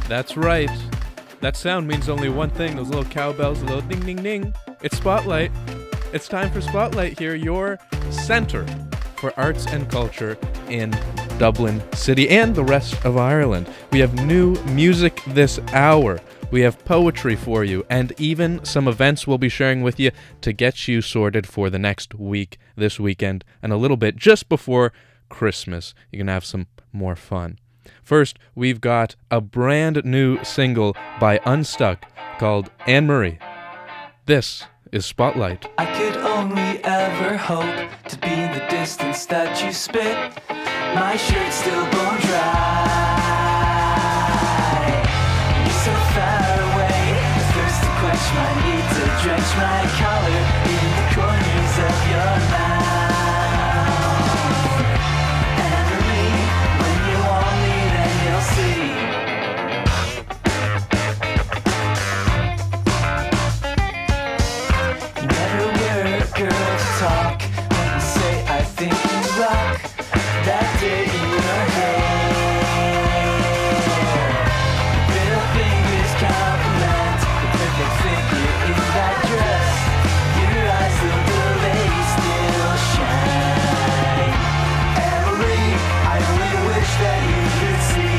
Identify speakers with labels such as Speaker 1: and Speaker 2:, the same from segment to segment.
Speaker 1: That's right. That sound means only one thing. Those little cowbells, a little ding, ding, ding. It's Spotlight. It's time for Spotlight here, your center for arts and culture in Dublin City and the rest of Ireland. We have new music this hour. We have poetry for you, and even some events we'll be sharing with you to get you sorted for the next week, this weekend, and a little bit just before Christmas. You can have some more fun. First, we've got a brand new single by Unstuck called Anne-Marie. This is Spotlight.
Speaker 2: I could only ever hope to be in the distance that you spit. My shirt's still bone dry. You're so far away, the thirst to quench my need to drench my collar in the corners of your mouth. Anne-Marie, when you want me, then you'll see. You never were a girl to talk when you say I think you rock. That day in your hair, little fingers compliment the perfect figure in that dress. Your eyes, little they still shine. Anne-Marie, I only wish that you could see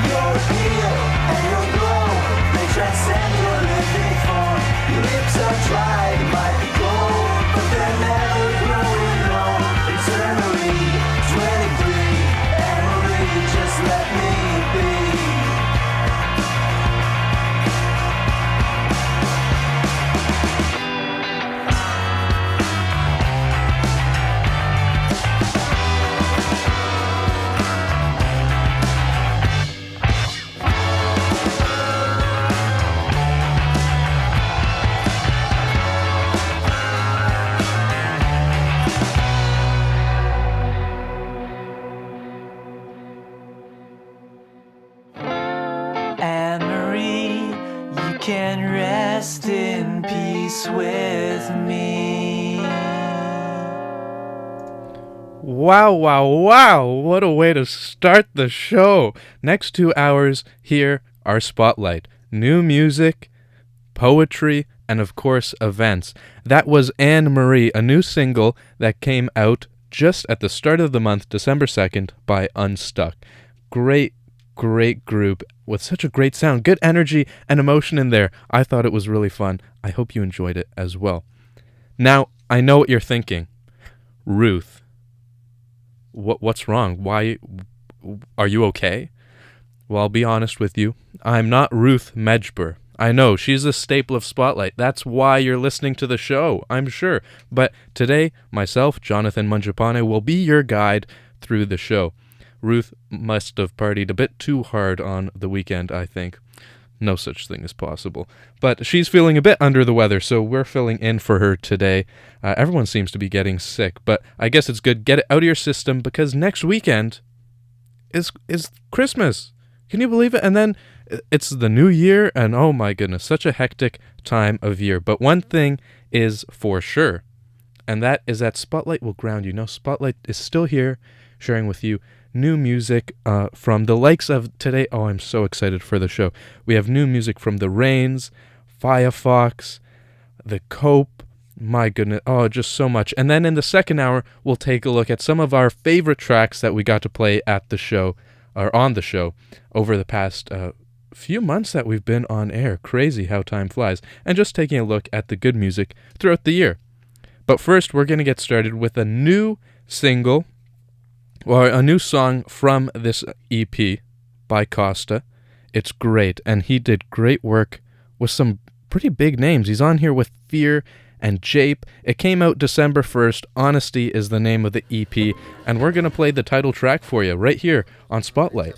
Speaker 2: your appeal and your glow. They transcend your living form. Your lips are dry, they might be cold, but they're never growing old. Eternally 23, Anne-Marie, just let me be. Anne-Marie, you can rest in peace with me.
Speaker 1: Wow, wow, wow. What a way to start the show. Next 2 hours here are Spotlight. New music, poetry, and of course events. That was Anne-Marie, a new single that came out just at the start of the month, December 2nd, by Unstuck. Great group with such a great sound, good energy and emotion in there. I thought it was really fun. I hope you enjoyed it as well. Now, I know what you're thinking. Ruth, what's wrong? Why are you okay? Well, I'll be honest with you. I'm not Ruth Medjber. I know, she's a staple of Spotlight. That's why you're listening to the show, I'm sure. But today, myself, Jonathan Mangiapane, will be your guide through the show. Ruth must have partied a bit too hard on the weekend, I think. No such thing is possible. But she's feeling a bit under the weather, so we're filling in for her today. Everyone seems to be getting sick, but I guess it's good. Get it out of your system, because next weekend is Christmas. Can you believe it? And then it's the new year, and oh my goodness, such a hectic time of year. But one thing is for sure, and that is that Spotlight will ground you. No, Spotlight is still here, sharing with you new music from the likes of today. Oh, I'm so excited for the show. We have new music from The Rains, Firefox, The Cope. My goodness. Oh, just so much. And then in the second hour, we'll take a look at some of our favorite tracks that we got to play at the show, or on the show, over the past few months that we've been on air. Crazy how time flies. And just taking a look at the good music throughout the year. But first, we're going to get started with a new single, or a new song from this EP by Costa. It's great, and he did great work with some pretty big names. He's on here with Fear and Jape. It came out December 1st. Honesty is the name of the EP, and we're going to play the title track for you right here on Spotlight.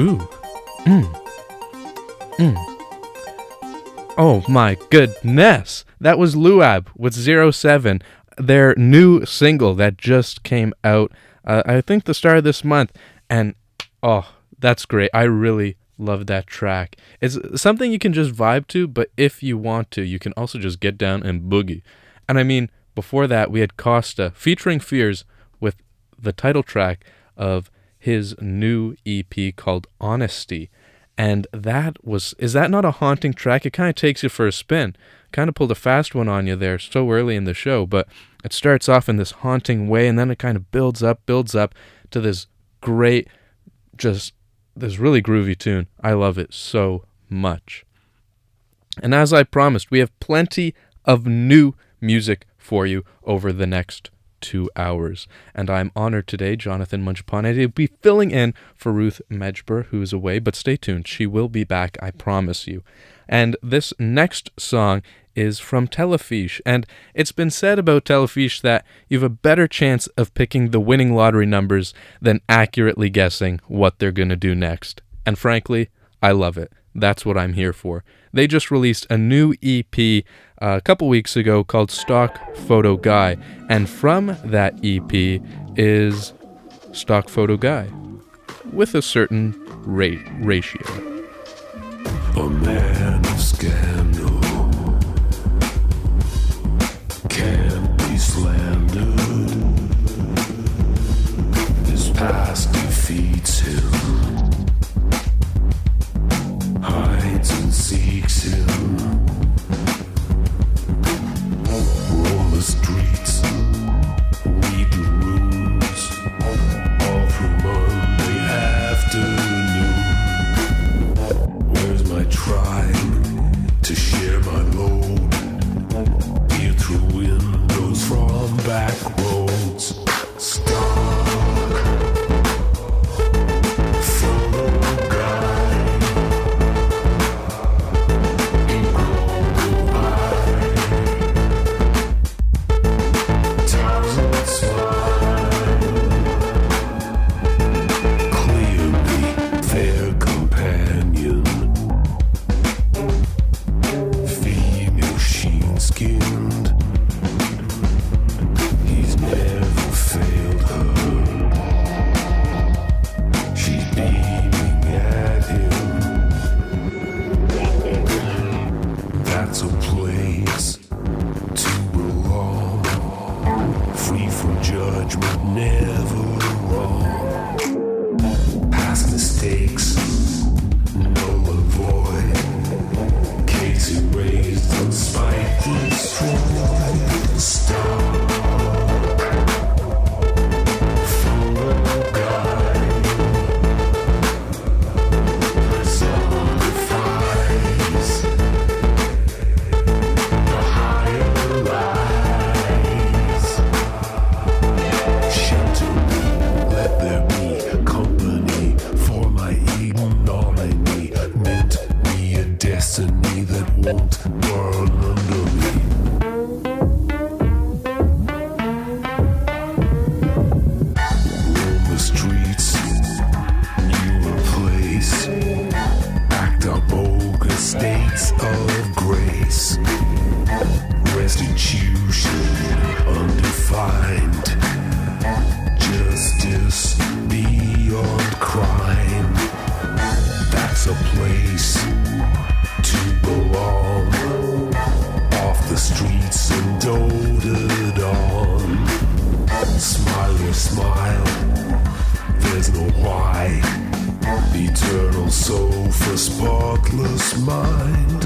Speaker 1: Ooh. Oh my goodness. That was Luab with 07, their new single that just came out, I think the start of this month. And, oh, that's great. I really love that track. It's something you can just vibe to, but if you want to, you can also just get down and boogie. And I mean, before that, we had Costa featuring Fears with the title track of his new EP called Honesty. And is that not a haunting track? It kind of takes you for a spin. Kind of pulled a fast one on you there so early in the show, but it starts off in this haunting way, and then it kind of builds up to this great, just this really groovy tune. I love it so much. And as I promised, we have plenty of new music for you over the next 2 hours. And I'm honored today, Jonathan Mangiapane, to be filling in for Ruth Medjber, who is away, but stay tuned. She will be back, I promise you. And this next song is from Telefiche, and it's been said about Telefiche that you have a better chance of picking the winning lottery numbers than accurately guessing what they're going to do next. And frankly, I love it. That's what I'm here for. They just released a new EP a couple weeks ago called Stock Photo Guy, and from that EP is Stock Photo Guy with a certain ratio.
Speaker 3: A man of scandal can't be slandered. His past defeats him, hides and seeks him. Roam the streets, read the rules all through Monday afternoon. Where's my tribe to share my load? Peer through windows from back roads. Stock photo. won't burn under me. Roam the streets, new place, act out bogus states of grace. Restitution undefined, justice beyond crime. That's a place to belong. Off the streets and doted on. Smile your smile, there's no why. Eternal soul for spotless mind.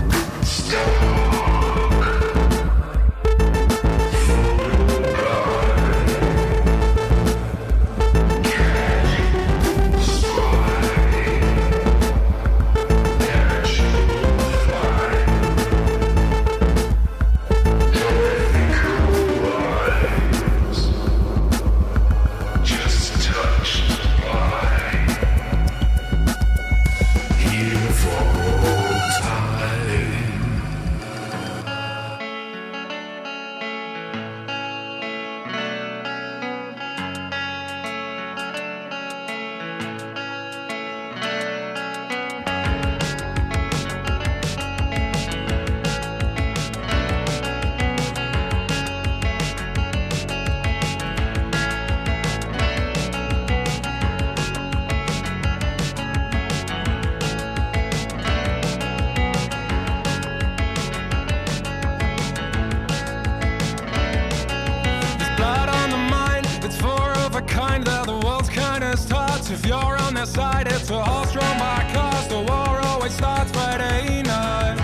Speaker 4: If you're on their side, it's a horse drawn by cars. The war always starts Friday night.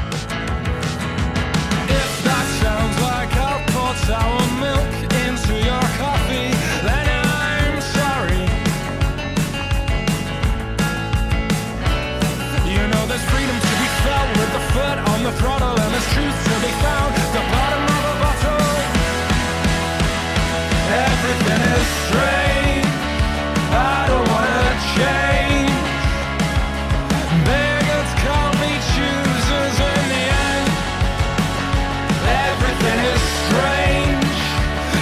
Speaker 4: If that sounds like I've poured sour milk into your coffee, then I'm sorry. You know there's freedom to be felt with the foot on the throttle, and there's truth to be found at the bottom of a bottle. Everything is strange. I don't wanna change. Beggars can't be choosers in the end. Everything is strange.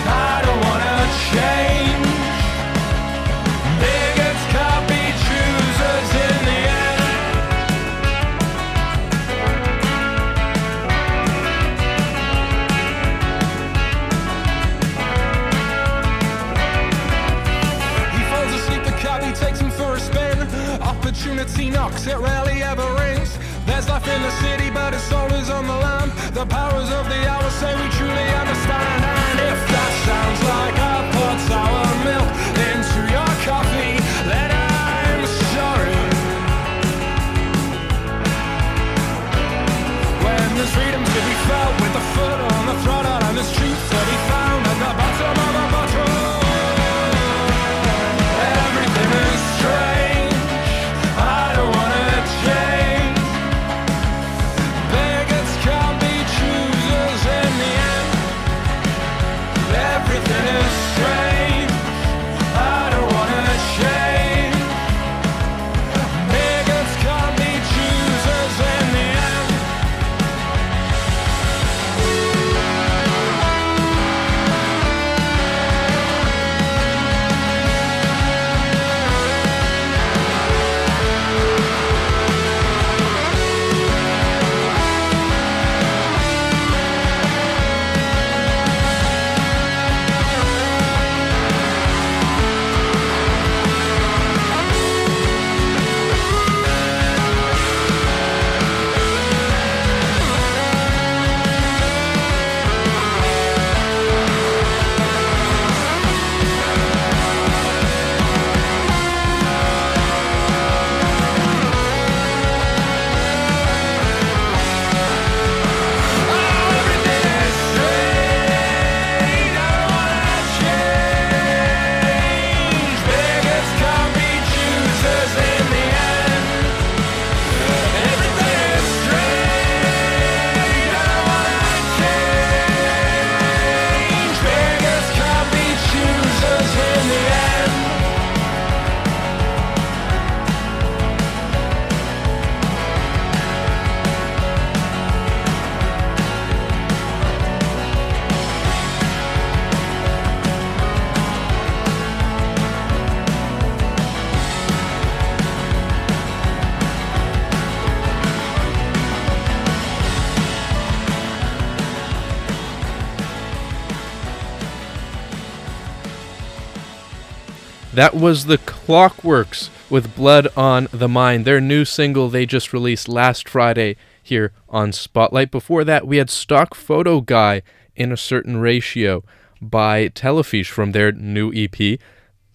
Speaker 4: I don't wanna change. Beggars can't be choosers in the end. He takes him for a spin. Opportunity knocks, it rarely ever rings. There's life in the city, but his soul is on the land. The powers of the hour say we truly understand. And if that sounds like I poured sour milk into your coffee, then I'm sorry. When there's freedom to be felt with the foot on the throttle, and there's truth to be found at the bottom of a bottle. Everything is strange. I don't wanna change. Beggars can't be choosers in the end. Everything is strange. I don't wanna change.
Speaker 1: That was the Clockworks with Blood on the Mind, their new single they just released last Friday here on Spotlight. Before that, we had Stock Photo Guy in a Certain Ratio by Telefiche from their new EP,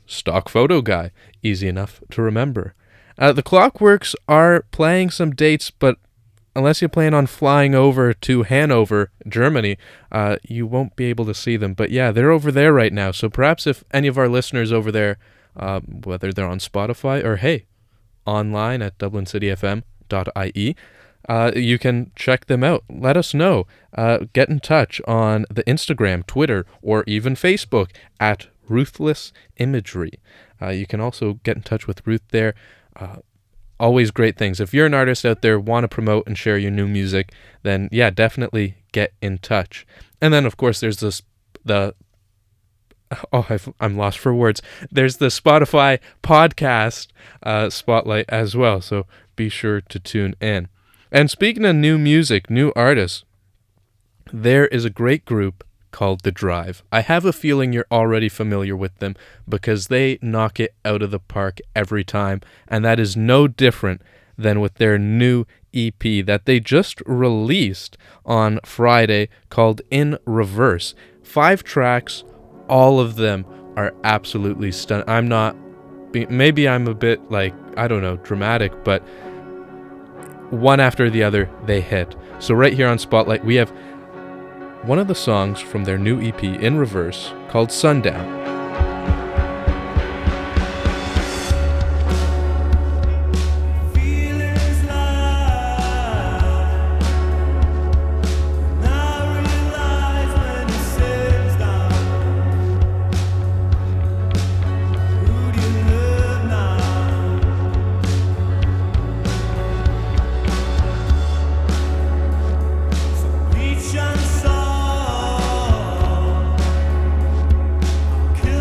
Speaker 1: Stock Photo Guy. Easy enough to remember. The Clockworks are playing some dates, but unless you plan on flying over to Hanover, Germany, you won't be able to see them. But yeah, they're over there right now. So perhaps if any of our listeners over there, whether they're on Spotify or, hey, online at dublincityfm.ie, you can check them out. Let us know. Get in touch on the Instagram, Twitter, or even Facebook at Ruthless Imagery. You can also get in touch with Ruth there. Always great things. If you're an artist out there, want to promote and share your new music, then yeah, definitely get in touch. And then, of course, there's I'm lost for words. There's the Spotify podcast Spotlight as well, so be sure to tune in. And speaking of new music, new artists, there is a great group called The Drive. I have a feeling you're already familiar with them because they knock it out of the park every time, and that is no different than with their new EP that they just released on Friday called In Reverse. 5 tracks, all of them are absolutely stunning. Maybe I'm a bit dramatic, but one after the other, they hit. So right here on Spotlight, we have one of the songs from their new EP, In Reverse, called Sundown.
Speaker 5: Kill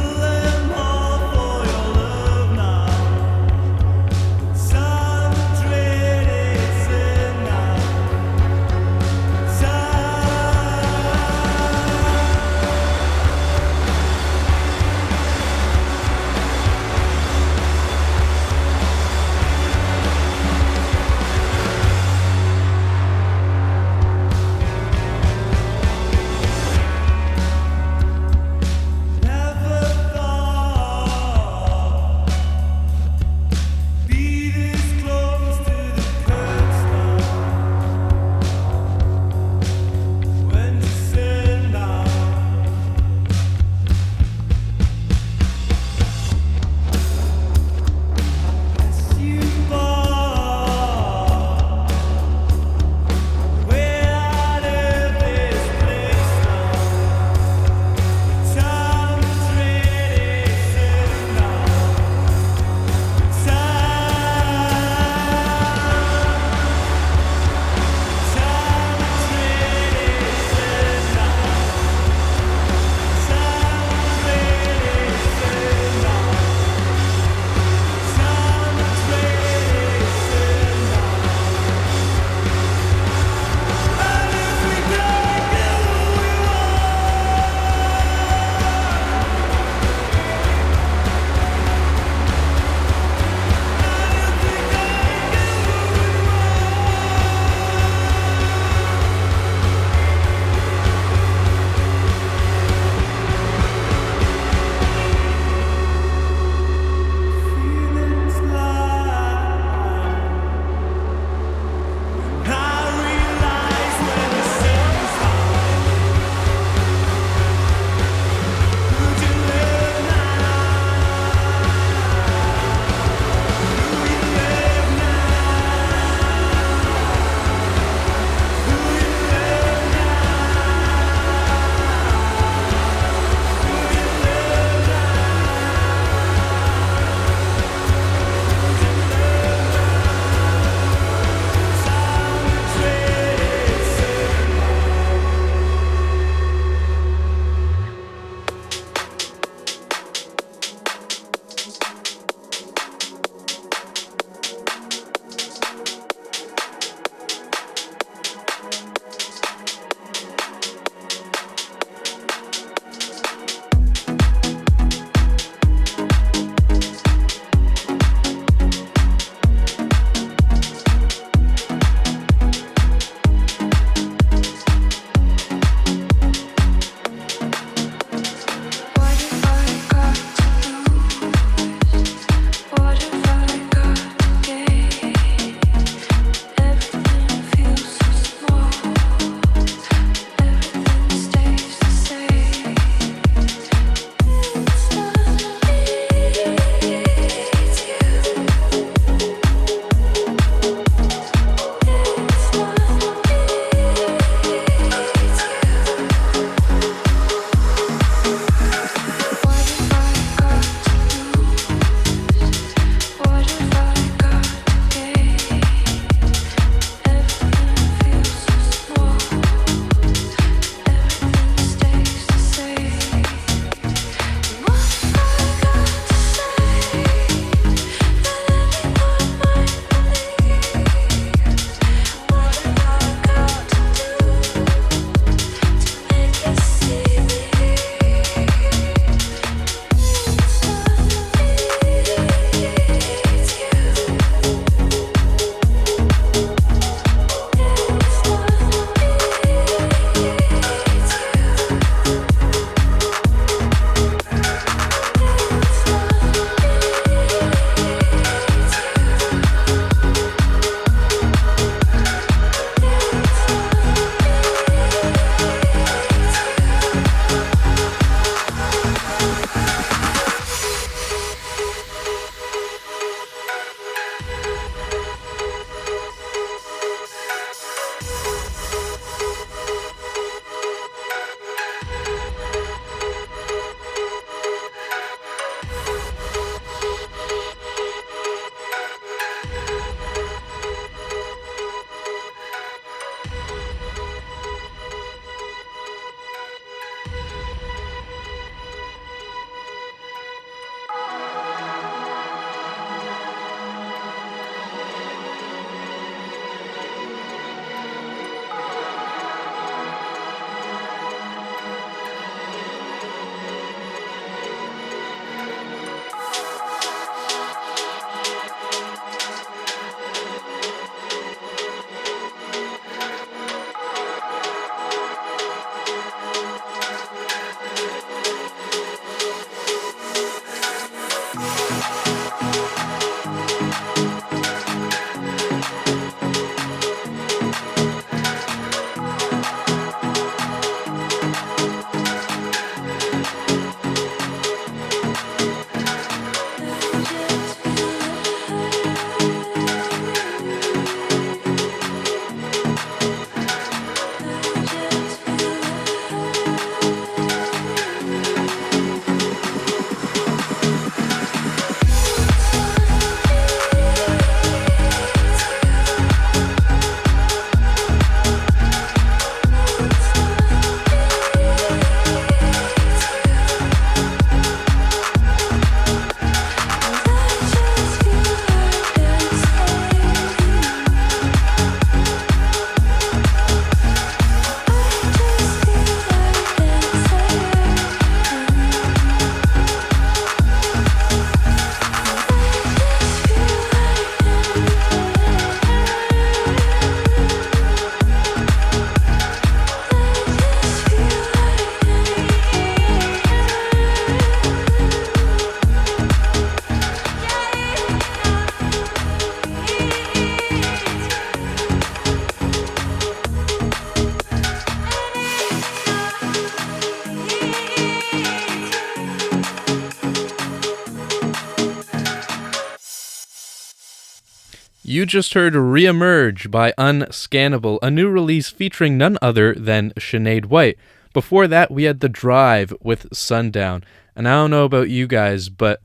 Speaker 1: You just heard Reemerge by Unscannable, a new release featuring none other than Sinead White. Before that, we had The Drive with Sundown. And I don't know about you guys, but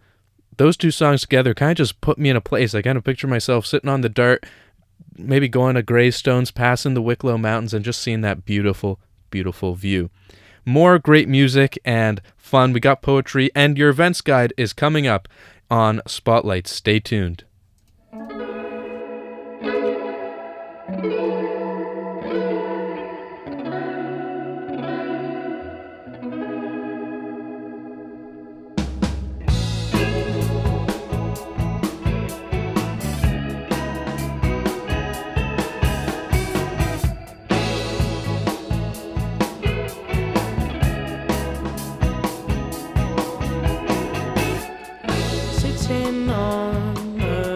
Speaker 1: those two songs together kind of just put me in a place. I kind of picture myself sitting on the Dart, maybe going to Greystones, passing the Wicklow Mountains, and just seeing that beautiful, beautiful view. More great music and fun. We got poetry, and your events guide is coming up on Spotlight. Stay tuned.
Speaker 5: Sitting on a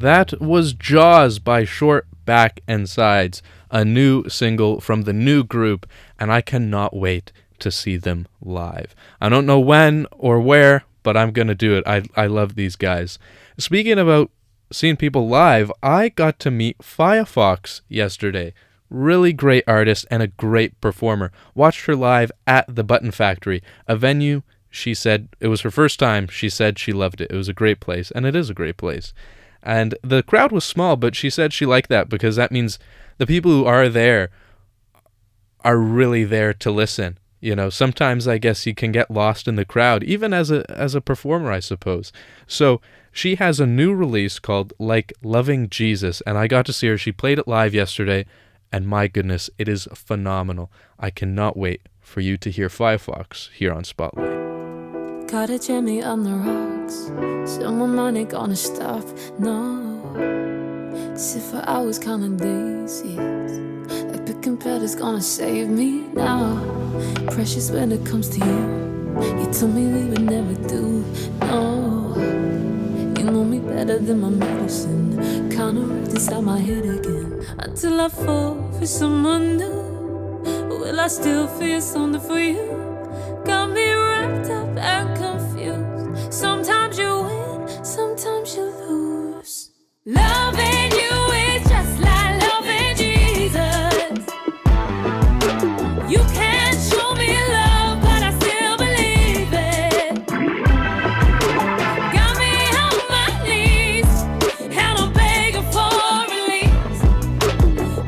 Speaker 1: That was Jaws by Short Back and Sides, a new single from the new group, and I cannot wait to see them live. I don't know when or where, but I'm going to do it. I love these guys. Speaking about seeing people live, I got to meet Firefox yesterday. Really great artist and a great performer. Watched her live at the Button Factory, a venue she said it was her first time. She said she loved it. It was a great place, and it is a great place. And the crowd was small, but she said she liked that because that means the people who are there are really there to listen. You know, sometimes I guess you can get lost in the crowd, even as a performer, I suppose. So she has a new release called Like Loving Jesus, and I got to see her. She played it live yesterday, and my goodness, it is phenomenal. I cannot wait for you to hear Firefox here on Spotlight.
Speaker 5: Got a jammy on the rocks, so my money gonna stop, no. Sit for hours counting daisies, like picking petals gonna save me now. Precious when it comes to you, you told me we would never do, no. You know me better than my medicine, counteract inside my head again. Until I fall for someone new, will I still feel something for you? Got me wrapped up and confused. Sometimes you win, sometimes you lose. Loving you is just like loving Jesus. You can't show me love, but I still believe it. Got me on my knees, and I'm begging for release.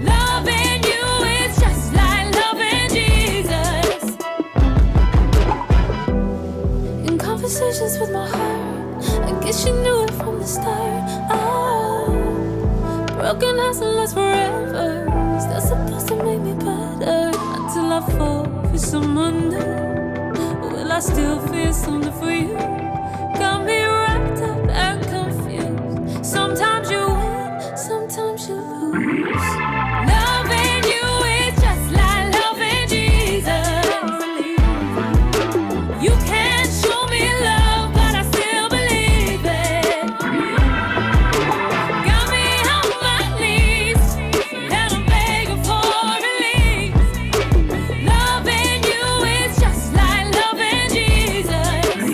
Speaker 5: Loving you is just like loving Jesus. In conversations with my heart, I guess you knew it from the start. Broken hearts will last forever. Is that supposed to make me better? Until I fall for someone new, will I still feel something for you? Got me wrapped up and confused. Sometimes you win, sometimes you lose. Loving you is just like loving Jesus. You can't show me love, but I still believe it. Got me on my knees, and I'm begging for release. Loving you is just like loving Jesus.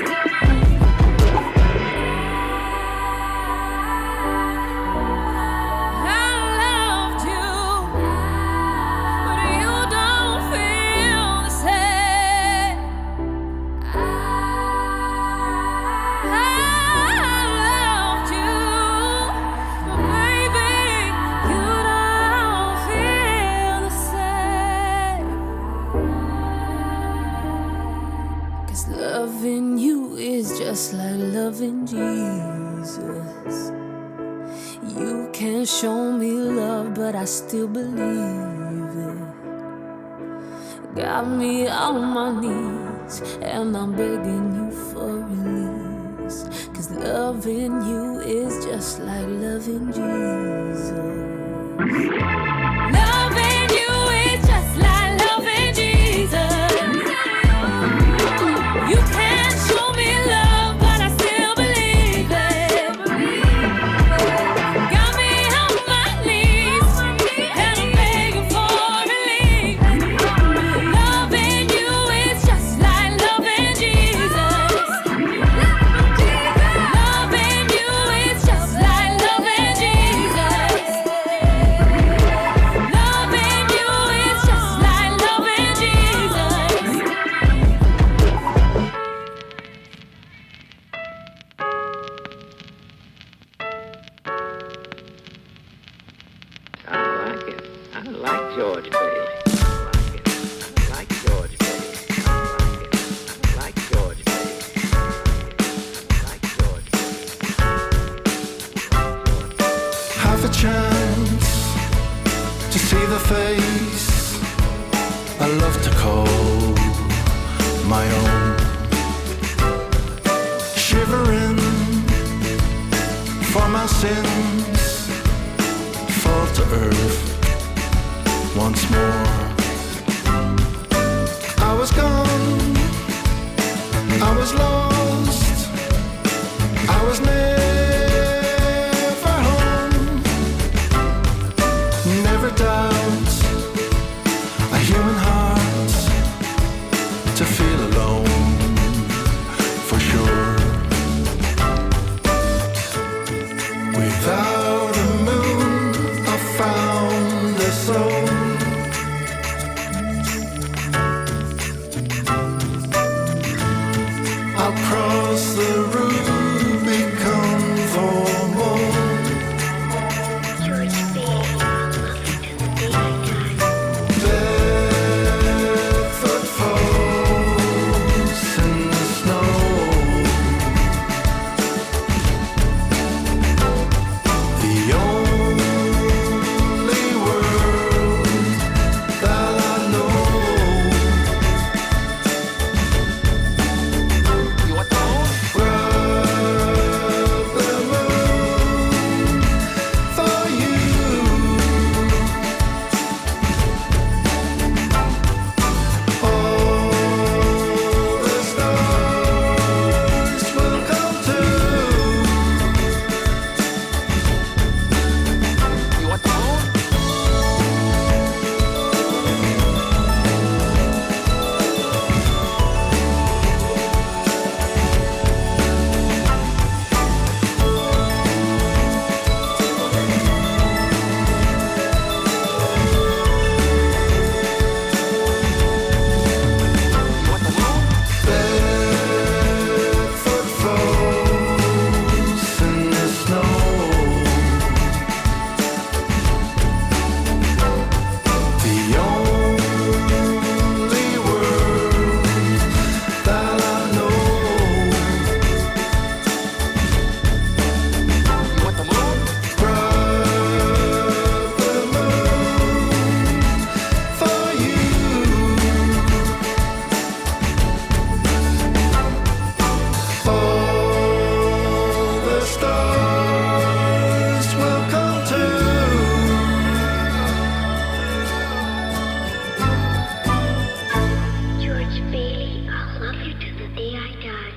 Speaker 5: I loved you, but you don't feel the same. I loved you, but baby, you don't feel the same. 'Cause loving you is just like loving Jesus. You can't show me love, but I still believe it. Got me on my knees, and I'm begging you for release. 'Cause loving you is just like loving Jesus. Loving you is just like loving Jesus. You can't show me love, but I still believe it. Got me on my knees, and I'm begging for release. Loving you is just like loving Jesus. Loving you is just like loving Jesus. Loving you is just like loving Jesus.
Speaker 6: I like it. I like George Bailey. I like it. I like George Bailey. I like it. I like George Bailey. I like George Bailey.
Speaker 3: Have a chance to see the face I love to call my own. Shivering for my sins, fall to earth once more. I was gone, I was lost, I was never home. doubt a human heart to feel alone, for sure. Without a moon, I found a soul. I'll cross the Rubicon for more. Barefoot falls in the snow. The only world that I know. Grab the moon for you. All the stars will come too. Barefoot falls in the snow. The only world that I know. Grab the moon for you. All the stars will come too.
Speaker 7: George Bailey, I'll love you to the day I die.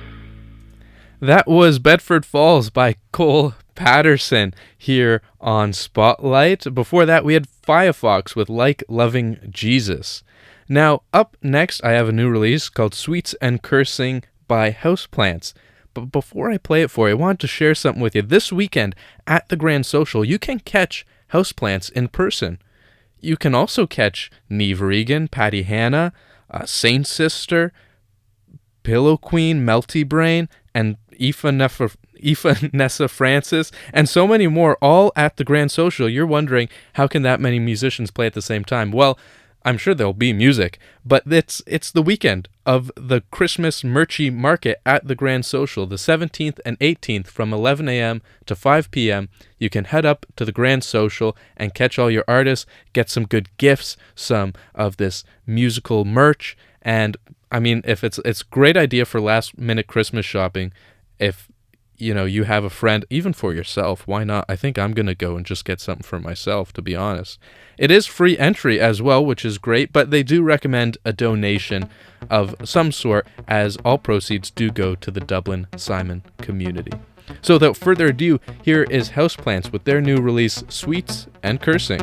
Speaker 1: That was Bedford Falls by Cole Patterson here on Spotlight. Before that, we had Firefox with Like Loving Jesus. Now, up next, I have a new release called Sweets and Cursing by Houseplants. But before I play it for you, I wanted to share something with you. This weekend at the Grand Social, you can catch Houseplants in person. You can also catch Neve Regan, Patty Hanna, Saint Sister, Pillow Queen, Melty Brain, and Aoife Nessa Francis, and so many more, all at the Grand Social. You're wondering, how can that many musicians play at the same time? Well, I'm sure there'll be music, but it's the weekend of the Christmas Merchy Market at the Grand Social, the 17th and 18th from 11 a.m. to 5 p.m. You can head up to the Grand Social and catch all your artists, get some good gifts, some of this musical merch, and I mean, if it's a great idea for last minute Christmas shopping. If you have a friend, even for yourself, why not? I think I'm gonna go and just get something for myself, to be honest. It is free entry as well, which is great, but they do recommend a donation of some sort, as all proceeds do go to the Dublin Simon community. So without further ado, here is Houseplants with their new release, Sweets and Cursing.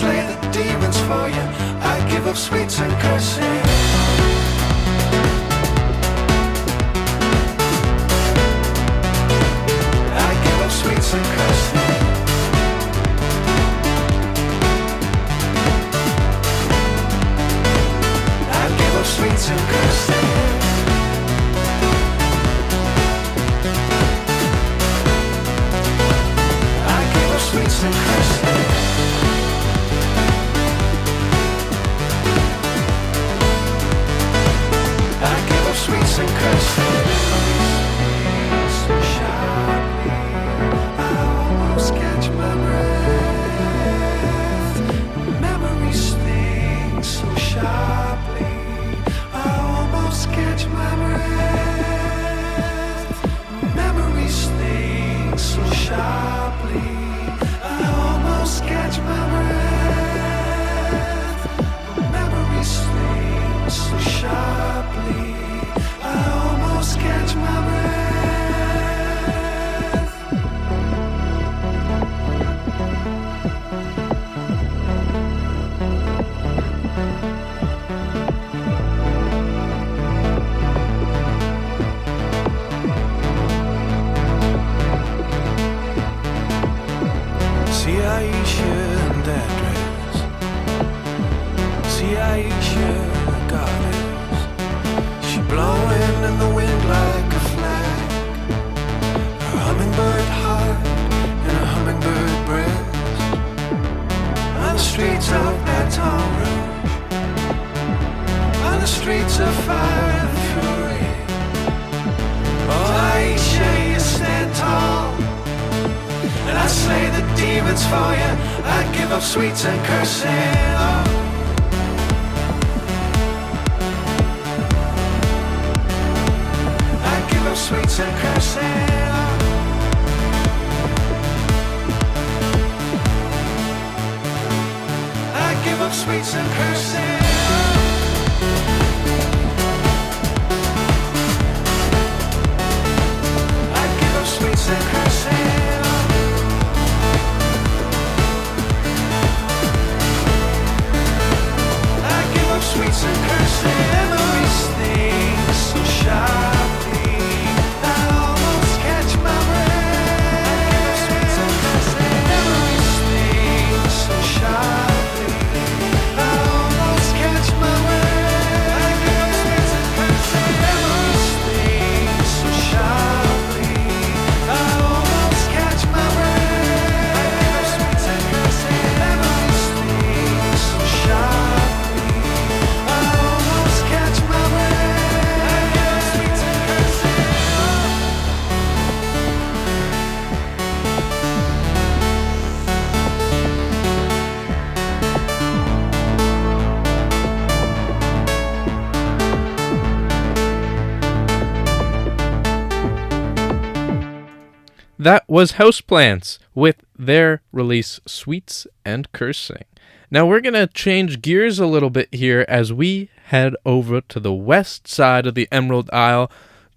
Speaker 8: slay the demons for you. I give up sweets and cursing. I give up sweets and cursing. I give up sweets and cursing. Sweets and cursing. I give up sweets and cursing. So sharply, I almost catch my breath. Memories sting so sharply, I almost catch my breath. Memories sting so sharply, catch my breath. Memories sting so sharply, I almost catch my breath. See Aisha in that dress. See Aisha goddess. She blowing in the wind like a flag. Her hummingbird heart and a hummingbird breast. On the streets of Baton Rouge, on the streets of fire and fury. Oh Aisha, you stand tall, and I slay the demons for you. I give up sweets and cursing. Oh. I give up sweets and cursing. Oh. I give up sweets and cursing. I give up sweets and cursing. Sweets and cursing. Memories sting so sharply, I almost catch my breath. Sweets and cursing. Memories sting so sharply, I almost catch my breath. Sweets and cursing. Memories sting so sharply, I almost catch my breath. Sweets and cursing. Memories sting so sharply.
Speaker 1: That was Houseplants with their release Sweets and Cursing. Now we're going to change gears a little bit here as we head over to the west side of the Emerald Isle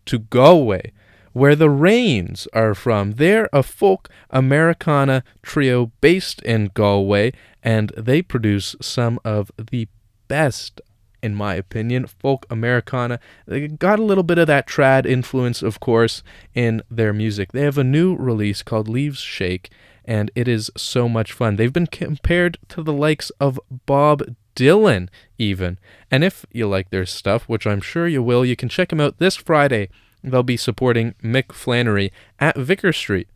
Speaker 1: to Galway, where the Rains are from. They're a folk Americana trio based in Galway, and they produce some of the best, in my opinion, folk Americana. They got a little bit of that trad influence, of course, in their music. They have a new release called Leaves Shake, and it is so much fun. They've been compared to the likes of Bob Dylan, even. And if you like their stuff, which I'm sure you will, you can check them out this Friday. They'll be supporting Mick Flannery at Vicar Street.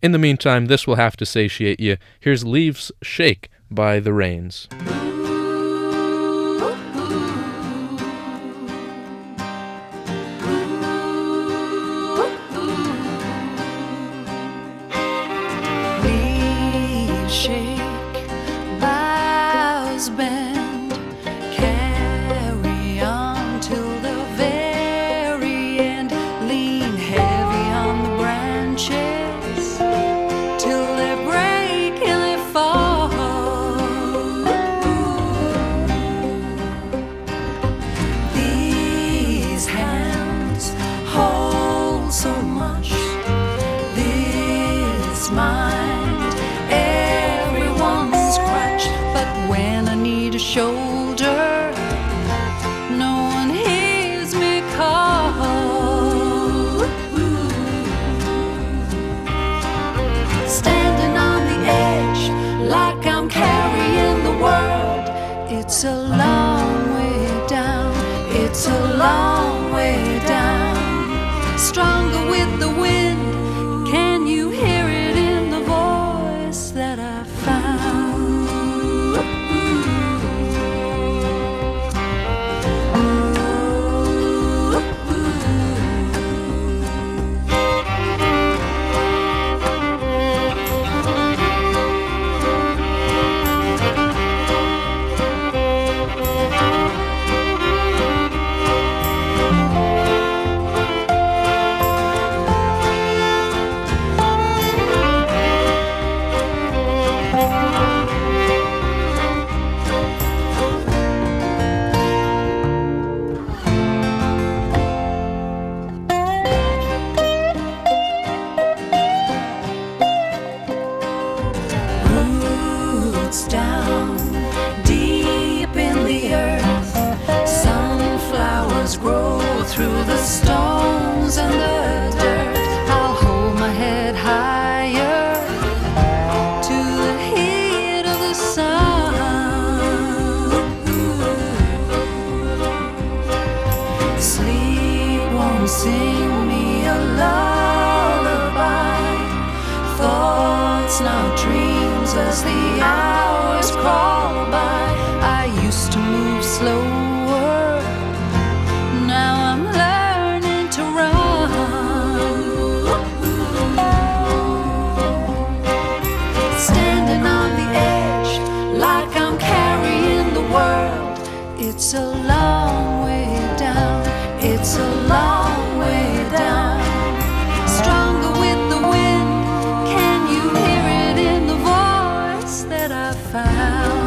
Speaker 1: In the meantime, this will have to satiate you. Here's Leaves Shake by the Rains.
Speaker 9: Shake, boughs bend, carry on till the very end. Lean heavy on the branches till they break and they fall. These hands hold so much. This mind, everyone's cracked. I'm carrying the world. It's a long way down, it's a long way down. Stronger with the wind, can you hear it in the voice that I found? Roots down deep in the earth, sunflowers grow through the stones and the dirt. I'll hold my head higher to the heat of the sun. Sleep won't sing me a lullaby. Thoughts now dreams as the hours crawl by. I used to move slower, now I'm learning to run. Standing on the edge like I'm carrying the world. It's a long way down, it's a long way down. Stronger with the wind, can you hear it in the voice that I found?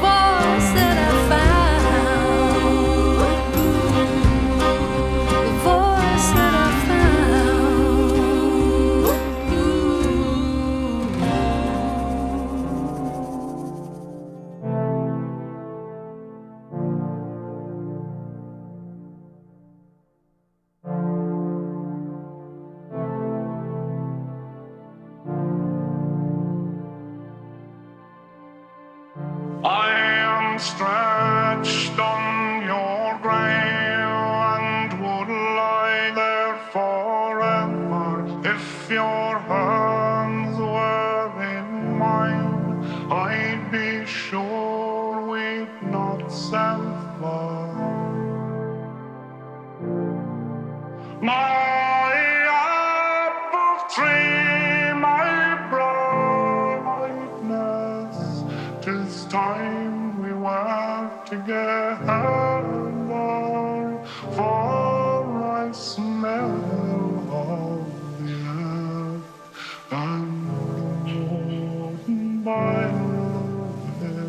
Speaker 9: Voice that I found. The voice that I
Speaker 4: I am stretched on your grave and would lie there forever if your hands were in mine. I'd be sure we'd not sever. My apple tree, my brightness, 'tis time we were together, for I smell of the earth and warm by your head.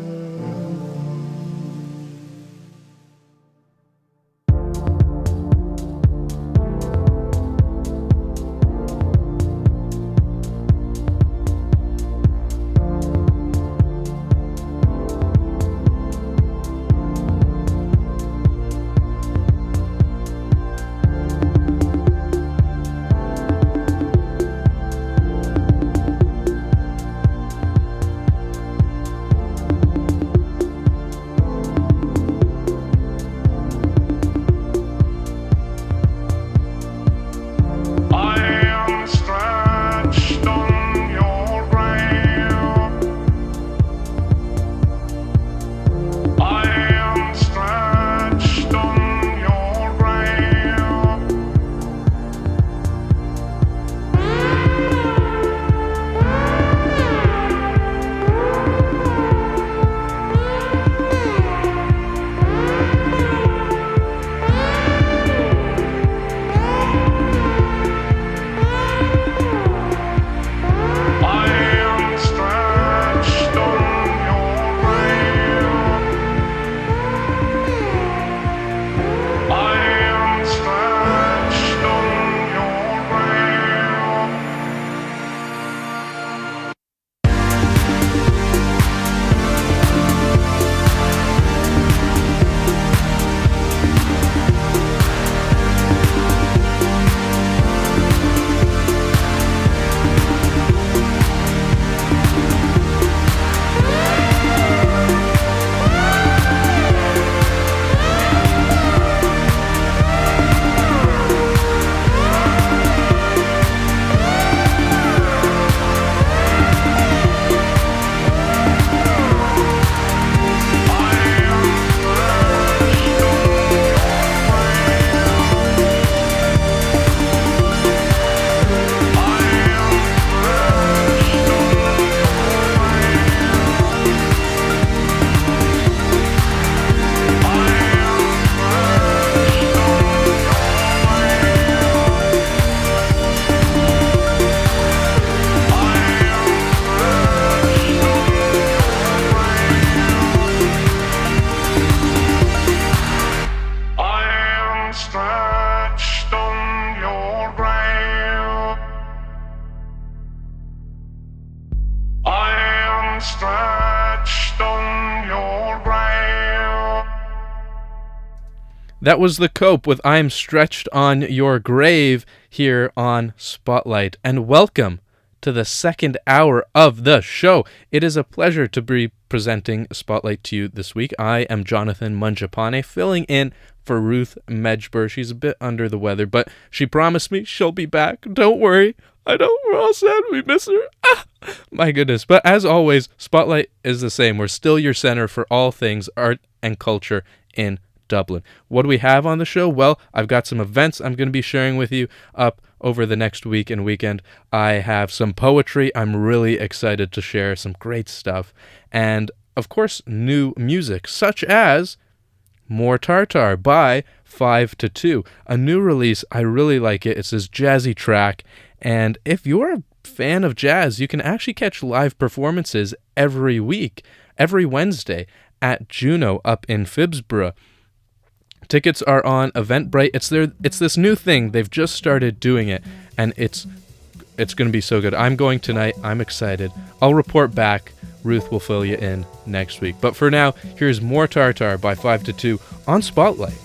Speaker 3: stretched on your grave. I am stretched on your grave.
Speaker 1: That was The Cope with I'm Stretched on Your Grave here on Spotlight. And welcome to the second hour of the show. It is a pleasure to be presenting Spotlight to you this week. I am Jonathan Mangiapane, filling in for Ruth Medjber. She's a bit under the weather, but she promised me she'll be back. Don't worry. I know we're all sad. We miss her. My goodness. But as always, Spotlight is the same. We're still your center for all things art and culture in Dublin. What do we have on the show? Well, I've got some events I'm going to be sharing with you up over the next week and weekend. I have some poetry. I'm really excited to share some great stuff. And, of course, new music, such as More Tartar by 5 to 2. A new release. I really like it. It's this jazzy track. And if you're a fan of jazz, you can actually catch live performances every week, every Wednesday at Juno up in Phibsborough. Tickets are on Eventbrite. It's this new thing. They've just started doing it, and it's going to be so good. I'm going tonight. I'm excited. I'll report back. Ruth will fill you in next week. But for now, here's More Tartar by 5 to 2 on Spotlight.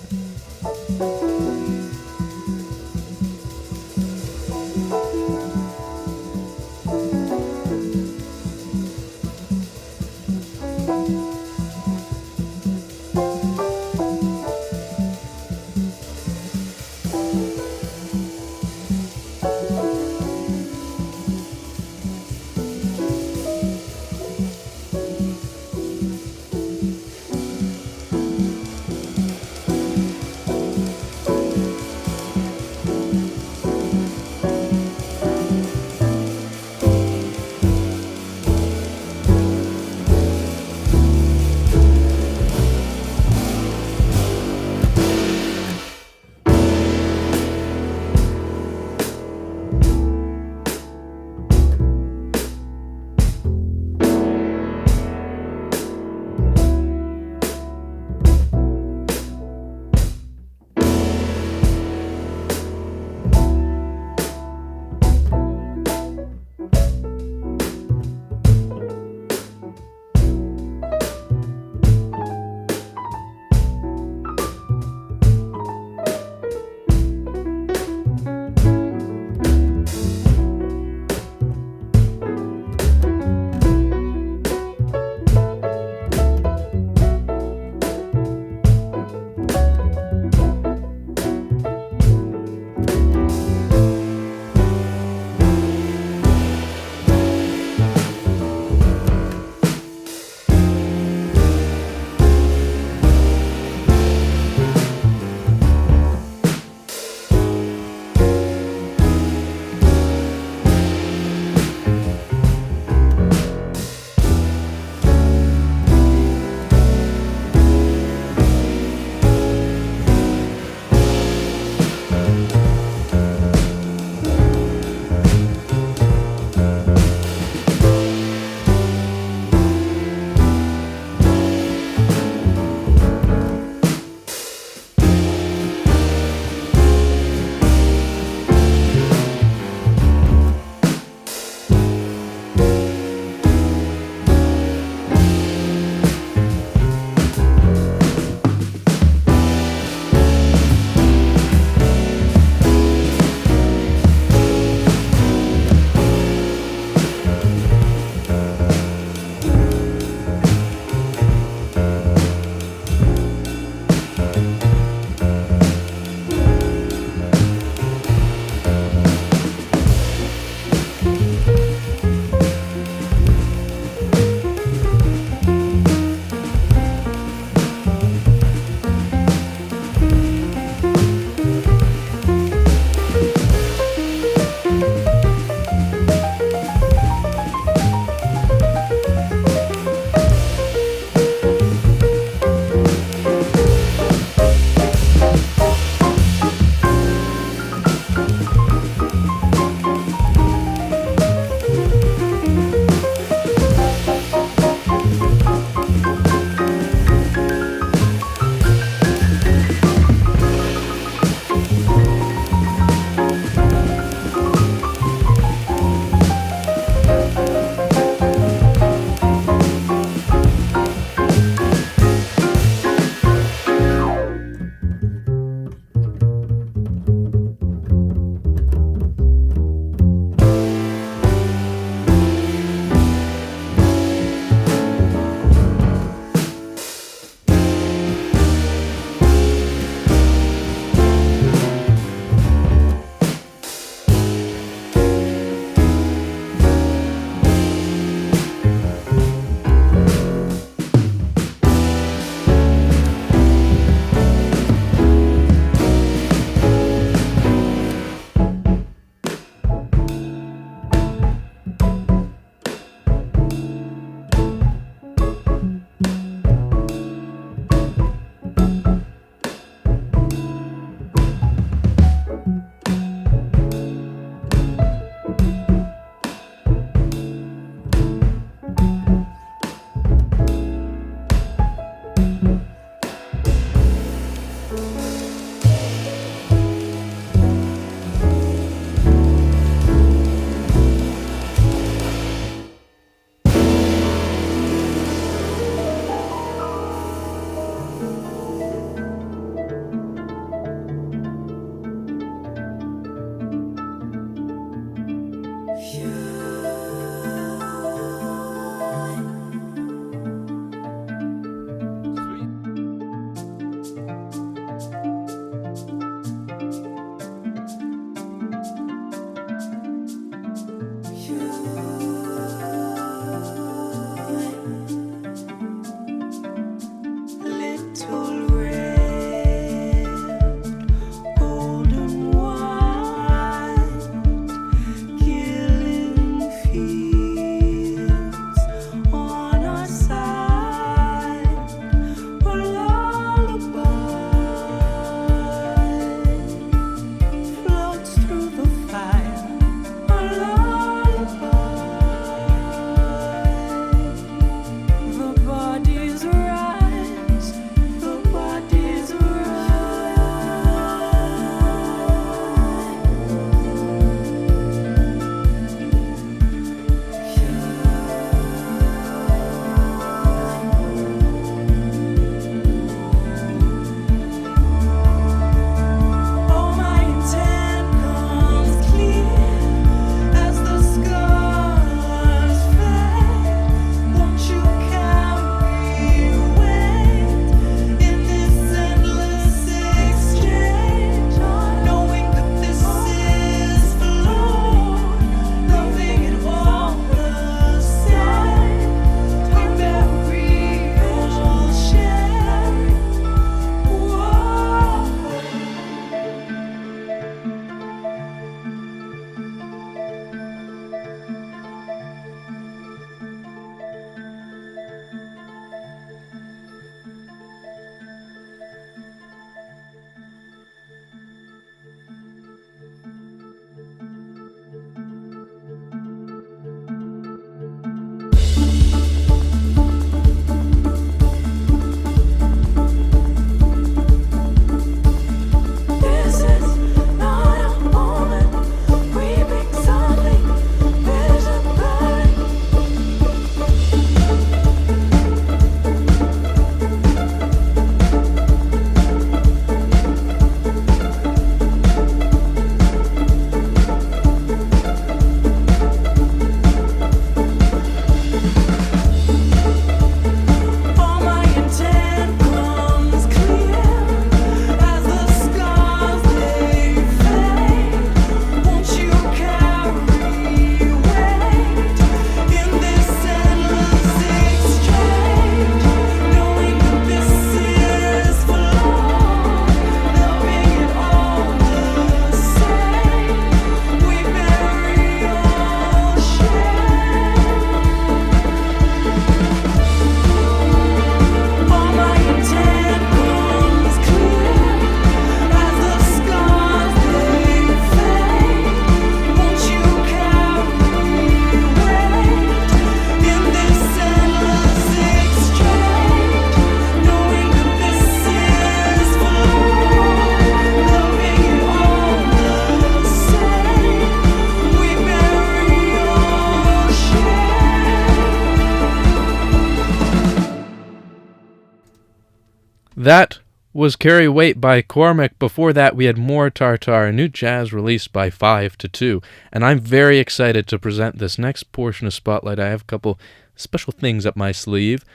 Speaker 1: That was Carry Weight by Cormac. Before that, we had More Tartar, a new jazz released by 5 to 2. And I'm very excited to present this next portion of Spotlight. I have a couple special things up my sleeve.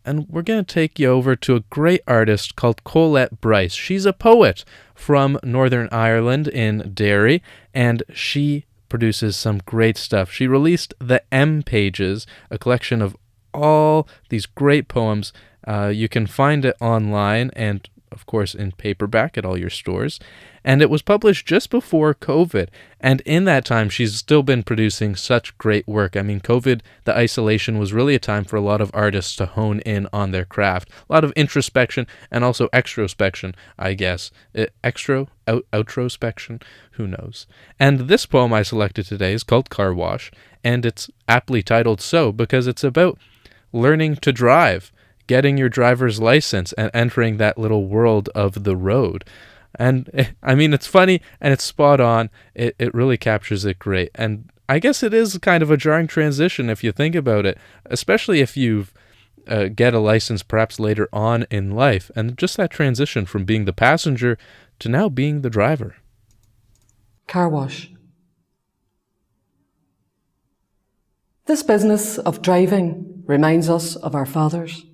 Speaker 1: And we're going to take you over to a great artist called Colette Bryce. She's a poet from Northern Ireland in Derry, and she produces some great stuff. She released the M Pages, a collection of all these great poems. You can find it online and, of course, in paperback at all your stores. And it was published just before COVID. And in that time, she's still been producing such great work. I mean, COVID, the isolation, was really a time for a lot of artists to hone in on their craft. A lot of introspection and also extrospection, I guess. Outrospection? Who knows? And this poem I selected today is called Car Wash. And it's aptly titled so because it's about learning to drive, getting your driver's license, and entering that little world of the road. And I mean, it's funny and it's spot on. It really captures it great. And I guess it is kind of a jarring transition if you think about it, especially if you get a license perhaps later on in life. And just that transition from being the passenger to now being the driver.
Speaker 10: Car wash. This business of driving reminds us of our fathers.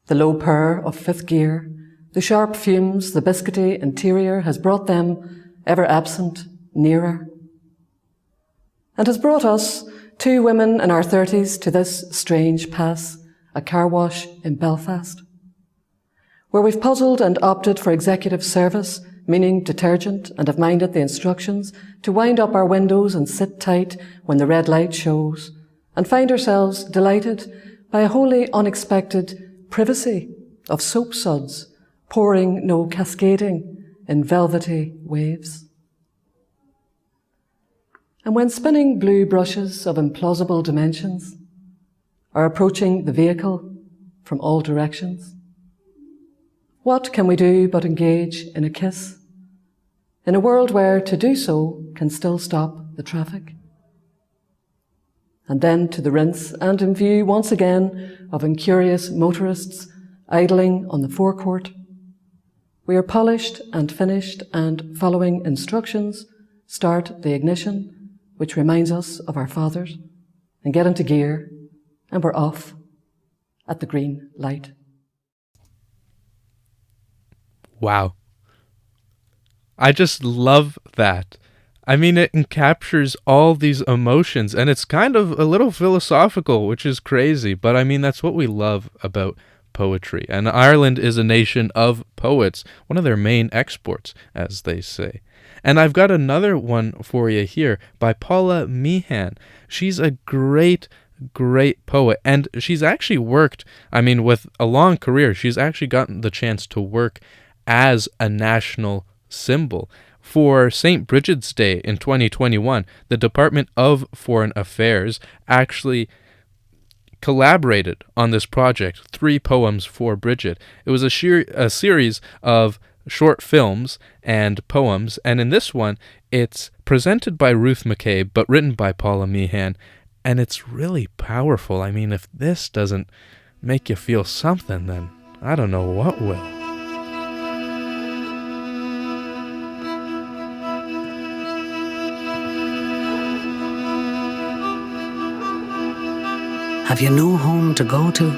Speaker 10: The low purr of fifth gear, the sharp fumes, the biscuity interior has brought them, ever absent, nearer. And has brought us, two women in our 30s, to this strange pass, a car wash in Belfast, where we've puzzled and opted for executive service, meaning detergent, and have minded the instructions to wind up our windows and sit tight when the red light shows, and find ourselves delighted by a wholly unexpected privacy of soap suds, pouring, no cascading, in velvety waves. And when spinning blue brushes of implausible dimensions are approaching the vehicle from all directions, what can we do but engage in a kiss, in a world where to do so can still stop the traffic? And then to the rinse and in view once again of incurious motorists idling on the forecourt, we are polished and finished and, following instructions, start the ignition, which reminds us of our fathers, and get into gear, and we're off at the green light.
Speaker 1: Wow. I just love that. I mean, it captures all these emotions, and it's kind of a little philosophical, which is crazy, but I mean, that's what we love about poetry. And Ireland is a nation of poets, one of their main exports, as they say. And I've got another one for you here by Paula Meehan. She's a great poet, and she's actually worked, I mean, with a long career, she's actually gotten the chance to work as a national symbol. For St. Bridget's Day in 2021, the Department of Foreign Affairs actually collaborated on this project, 3 poems for Bridget. It was a series of short films and poems, and in this one, it's presented by Ruth McCabe, but written by Paula Meehan, and it's really powerful. I mean, if this doesn't make you feel something, then I don't know what will.
Speaker 11: Have you no home to go to?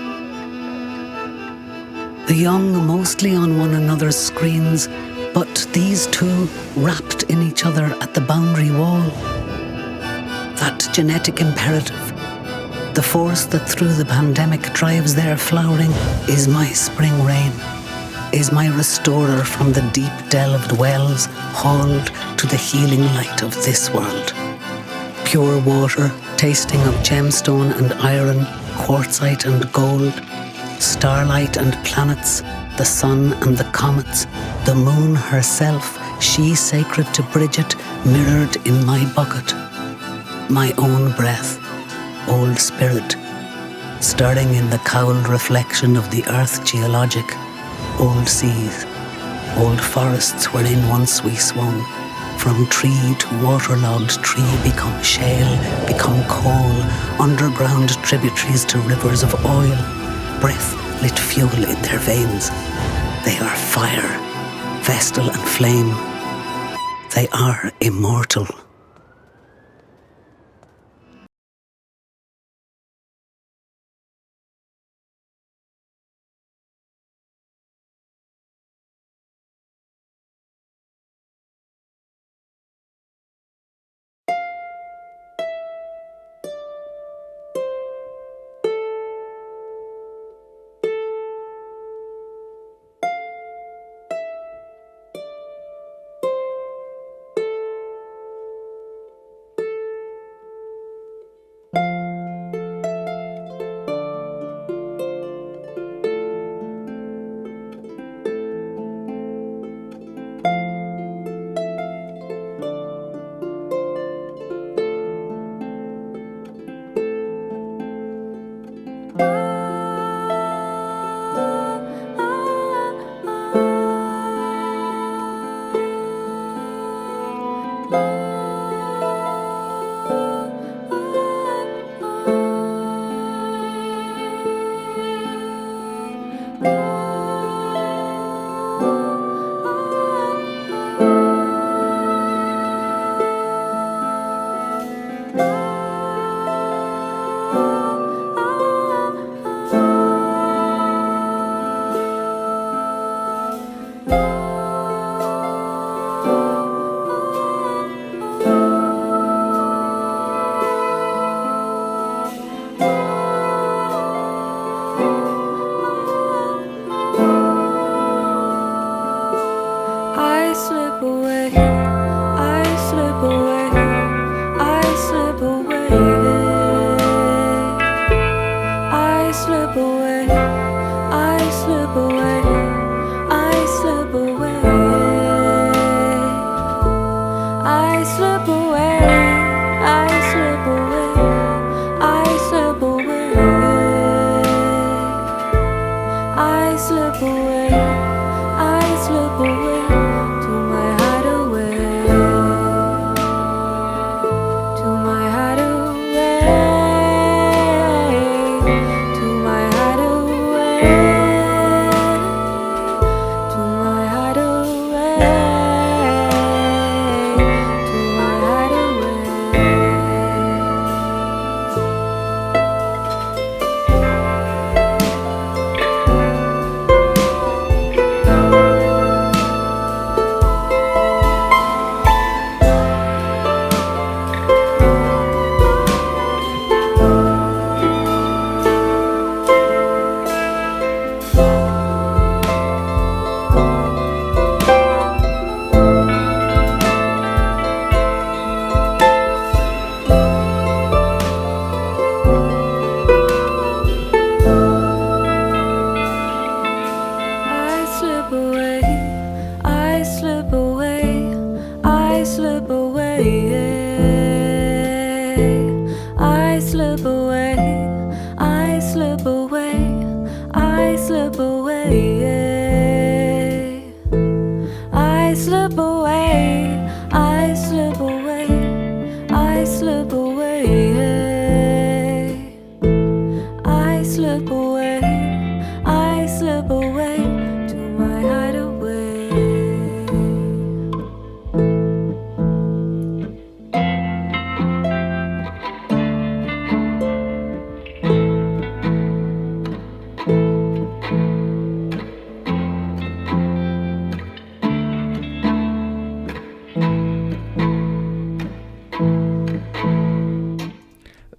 Speaker 11: The young mostly on one another's screens, but these two wrapped in each other at the boundary wall. That genetic imperative, the force that through the pandemic drives their flowering, is my spring rain, is my restorer from the deep delved wells, hauled to the healing light of this world. Pure water, tasting of gemstone and iron, quartzite and gold, starlight and planets, the sun and the comets, the moon herself, she sacred to Bridget, mirrored in my bucket. My own breath, old spirit, stirring in the cowled reflection of the earth geologic, old seas, old forests wherein once we swung. From tree to waterlogged tree become shale, become coal, underground tributaries to rivers of oil, breath lit fuel in their veins. They are fire, vestal and flame. They are immortal.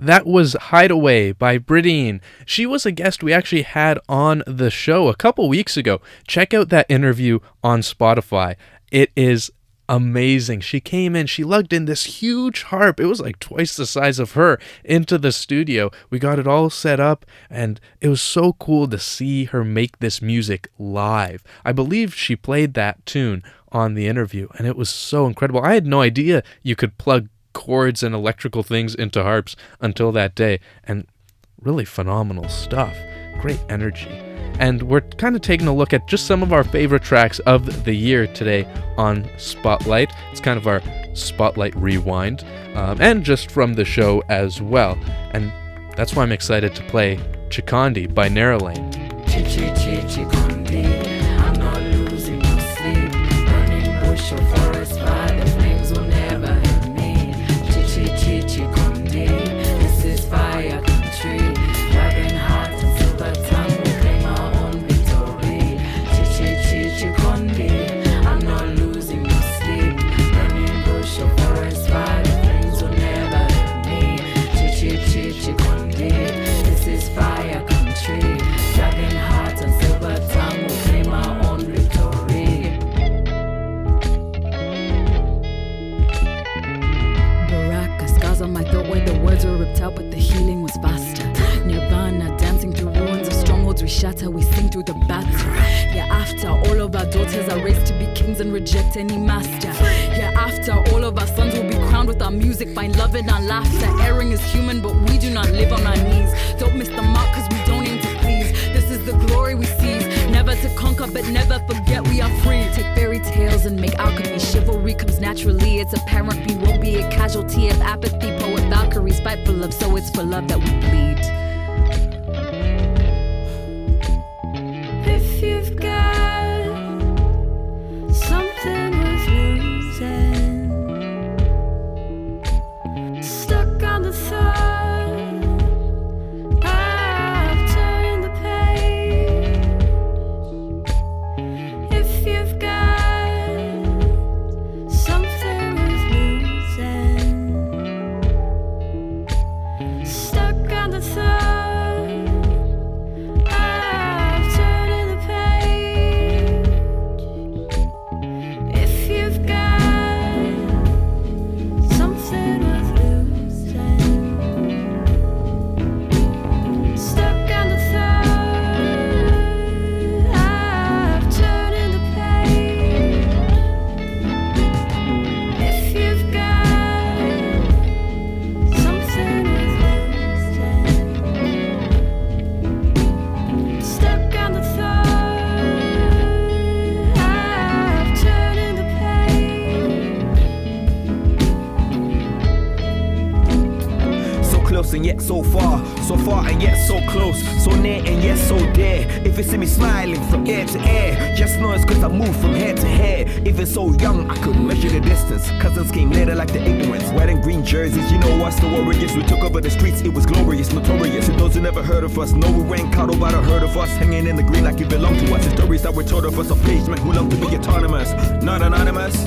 Speaker 1: That was Hideaway by Bridine. She was a guest we actually had on the show a couple weeks ago. Check out that interview on Spotify. It is amazing. She came in, she lugged in this huge harp. It was like twice the size of her into the studio. We got it all set up, and it was so cool to see her make this music live. I believe she played that tune on the interview, and it was so incredible. I had no idea you could plug chords and electrical things into harps until that day, and really phenomenal stuff. Great energy. And we're kind of taking a look at just some of our favorite tracks of the year today on Spotlight. It's kind of our Spotlight rewind, and just from the show as well. And that's why I'm excited to play Chikondi by Narrow Lane.
Speaker 2: Chikondi. I'm not losing no sleep. Burning bush or forest fire, the flames will never hurt me. Chikondi. This is fire country. Dragon heart and silver tongue will claim our own victory. Chikondi. I'm not losing no sleep. Burning bush or forest fire, the flames will never hurt me. Chikondi. This is fire country. Dragon heart and silver tongue will claim our own victory. Baraka, scars on my throat where the words were ripped out, but the healing was faster. Nirvana, dancing through ruins of strongholds we shatter, we sing through the battle. Yeah, after all of our daughters are raised to be kings and reject any master. Yeah, after all of our sons will be crowned with our music, find love in our laughter. Erring is human, but we do not live on our knees. Don't miss the mark, cause we don't aim to please. This is the glory we seize. Never to conquer, but never forget we are free. Take fairy tales and make alchemy. Chivalry comes naturally. It's apparent we won't be a casualty of apathy. Poet Valkyries fight for love, so it's for love that we bleed.
Speaker 9: If you've got something worth losing, stuck on the thought of turning the page. If you've got something worth losing, stuck on the thought of turning the page. If you've got something worth losing, stuck on the thought of turning the page. If you've got something worth losing, stuck on the thought of turning the page.
Speaker 12: So close and yet so far and yet so close, so near and yet so dear. If you see me smiling from ear to ear, just know it's cause I move from hair to hair. Even so young, I could measure the distance. Cousins came later like the ignorance. Wearing green jerseys, you know us, the warriors. We took over the streets, it was glorious, notorious. And those who never heard of us, know we ain't caught about a herd of us. Hanging in the green like it belonged to us. The stories that were told of us are page men who long to be autonomous, not anonymous.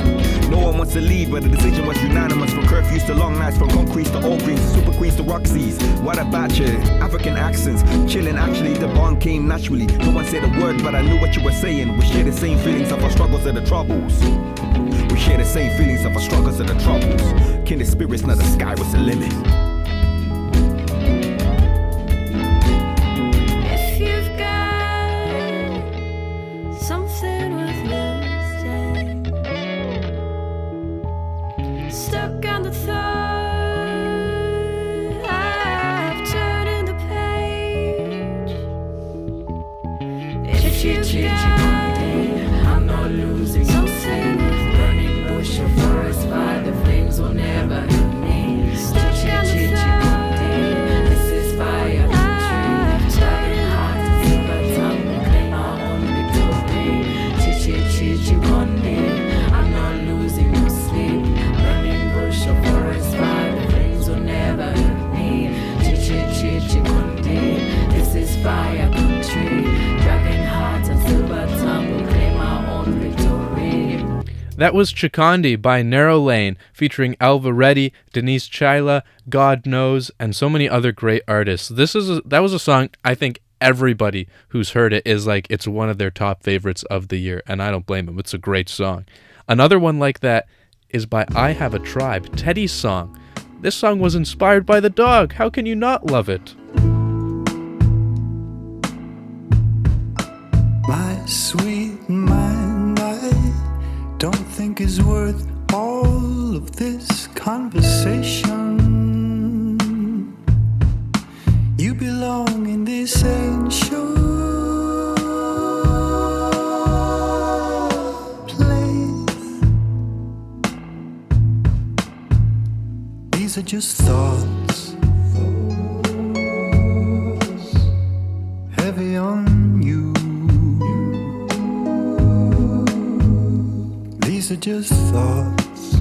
Speaker 12: No one wants to leave, but the decision was unanimous. From curfews to long nights, from concretes to all greens, super queens to Roxy's. What a batch, African accents, chilling actually, the bond came naturally. No one said a word, but I knew what you were saying. We share the same feelings of our struggles and the troubles. We share the same feelings of our struggles and the troubles. Kindred spirits, not the sky was the limit.
Speaker 9: If you've got something worth losing, stuck on the thought of turning the page. If you've got
Speaker 2: I'm not losing no sleep.
Speaker 9: something worth
Speaker 2: Burning bush or forest fire, the flames will never hurt me. This is fire country. Dragon heart and silver tongue will claim our own victory. Chikondi. I'm not losing no sleep. Burning bush or forest fire, the flames will never hurt me. Chikondi. This is fire country. Dragon heart and silver tongue will claim our own victory.
Speaker 1: That was Chikondi by Narrow Lane, featuring Alva Reddy, Denise Chaila, God Knows, and so many other great artists. That was a song I think everybody who's heard it is like, it's one of their top favorites of the year, and I don't blame them. It's a great song. Another one like that is by I Have a Tribe, Teddy's song. This song was inspired by the dog. How can you not love it?
Speaker 8: My sweet mind, I don't think is worth all of this conversation. You belong in this ancient place. These are just thoughts, heavy on you. These are just thoughts.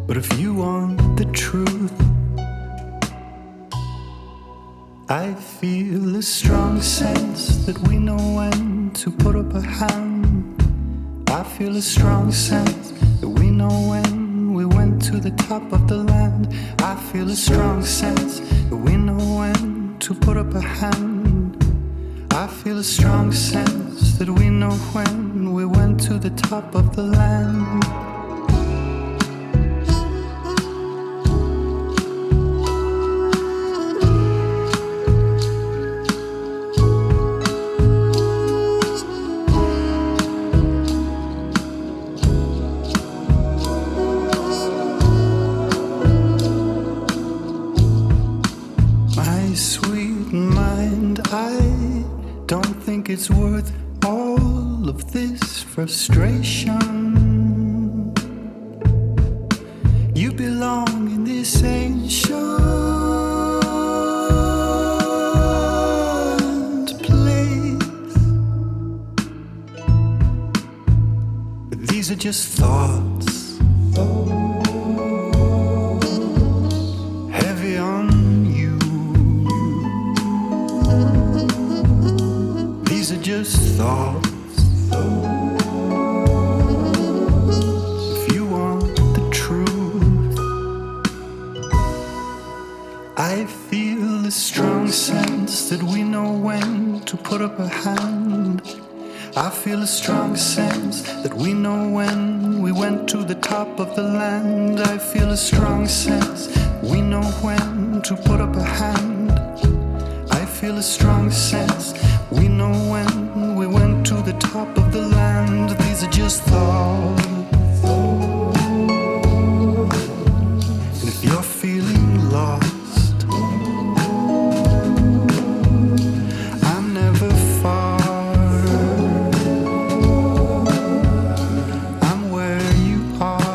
Speaker 8: But if you want the truth, I feel a strong sense that we know when to put up a hand. I feel a strong sense that we know when we went to the top of the land. I feel a strong sense that we know when to put up a hand. I feel a strong sense that we know when we went to the top of the land. It's worth all of this frustration. You belong in this ancient place. But these are just thoughts, heavy on you. These are just thoughts. If you want the truth, I feel a strong sense that we know when to put up a hand. I feel a strong sense that we know when we went to the top of the land. I feel a strong sense we know when to put up a hand. I feel a strong sense we know when we went to the top of the land. These are just thoughts. And if you're feeling lost, I'm never far. I'm where you are.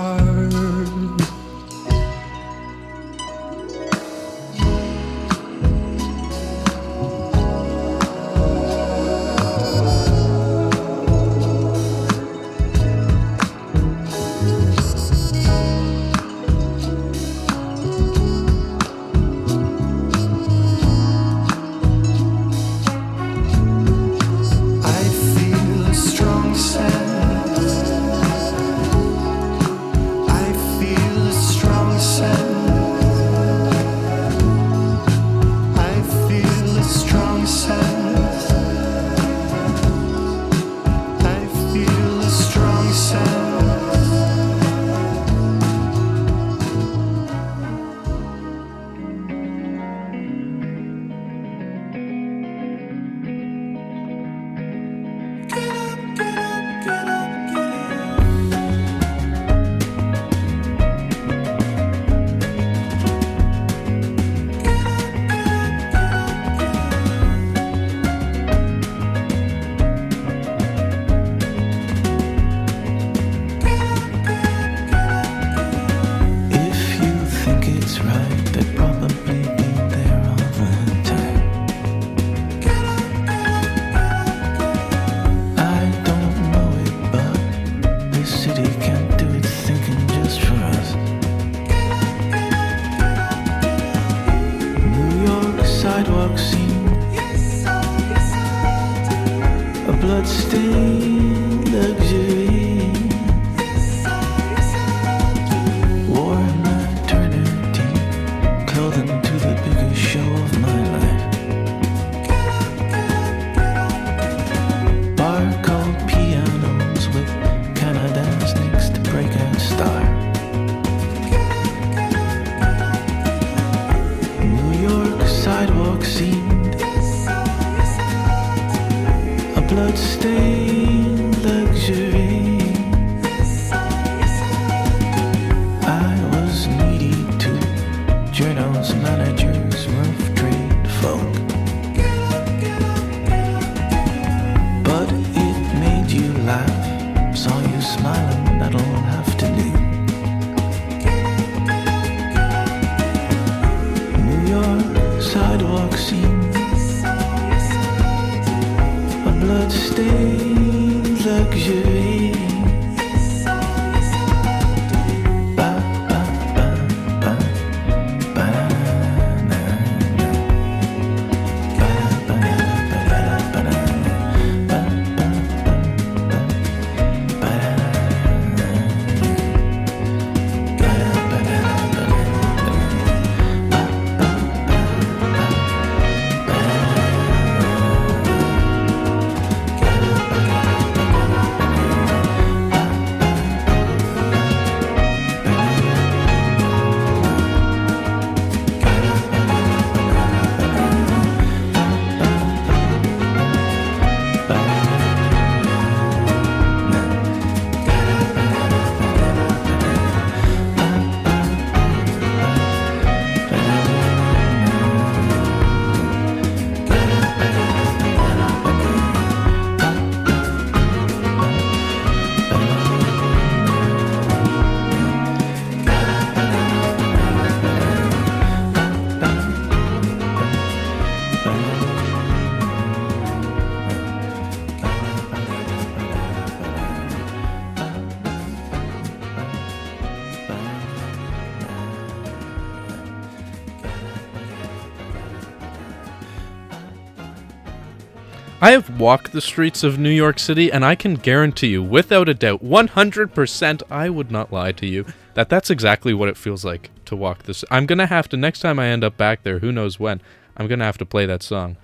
Speaker 1: I have walked the streets of New York City, and I can guarantee you, without a doubt, 100%, I would not lie to you, that that's exactly what it feels like to walk this. I'm going to have to, next time I end up back there, who knows when, I'm going to have to play that song.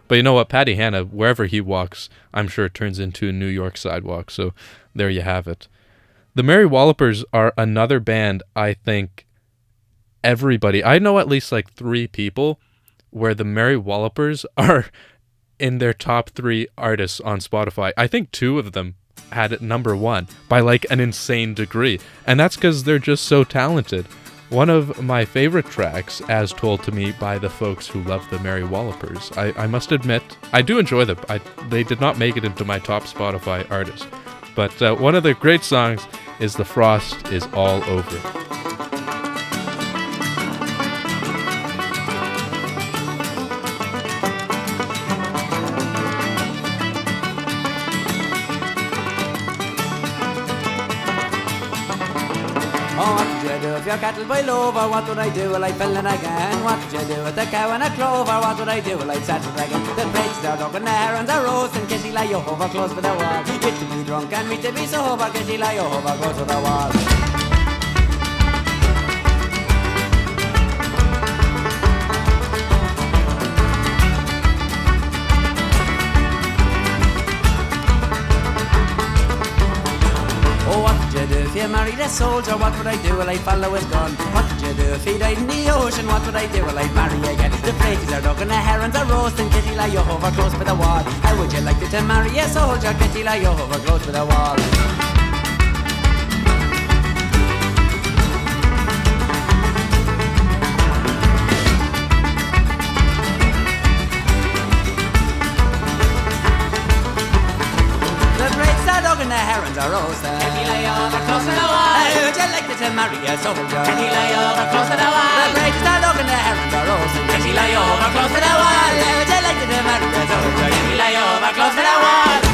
Speaker 1: But you know what, Paddy Hanna, wherever he walks, I'm sure it turns into a New York sidewalk, so there you have it. The Merry Wallopers are another band I think everybody, I know at least like 3 people where the Merry Wallopers are in their top 3 artists on Spotify. I think 2 of them had it number 1 by like an insane degree, and that's because they're just so talented. One of my favorite tracks, as told to me by the folks who love the Merry Wallopers, I must admit, I do enjoy them. They did not make it into my top Spotify artists, but one of the great songs is The Frost Is All Over.
Speaker 13: If your cattle boil over, what would I do? Well, I fill it again. What did you do with the cow and a clover? What would I do? Well, I'd settle it again. The pigs are dug and the herons are roasting. Kitty lie over close to the wall. Get to be drunk and me to be sober. Kitty lie over close to the wall. If you married a soldier, what would I do? Well, I'd follow his gun. What did you do if he died in the ocean? What would I do? Well, I'd marry again. The praties are dug and the herons are roasting. Kitty lie over close by the wall. How would you like to marry a soldier? Kitty lie over close by the wall. And the herons are roasting. Kitty lie over close to the wall. How would you like to marry a soldier? Kitty lie over close to the wall. The praties are dug and the herons are roasting. Kitty lie over close to the wall. How would you like to marry a soldier? Kitty lie over close to the wall.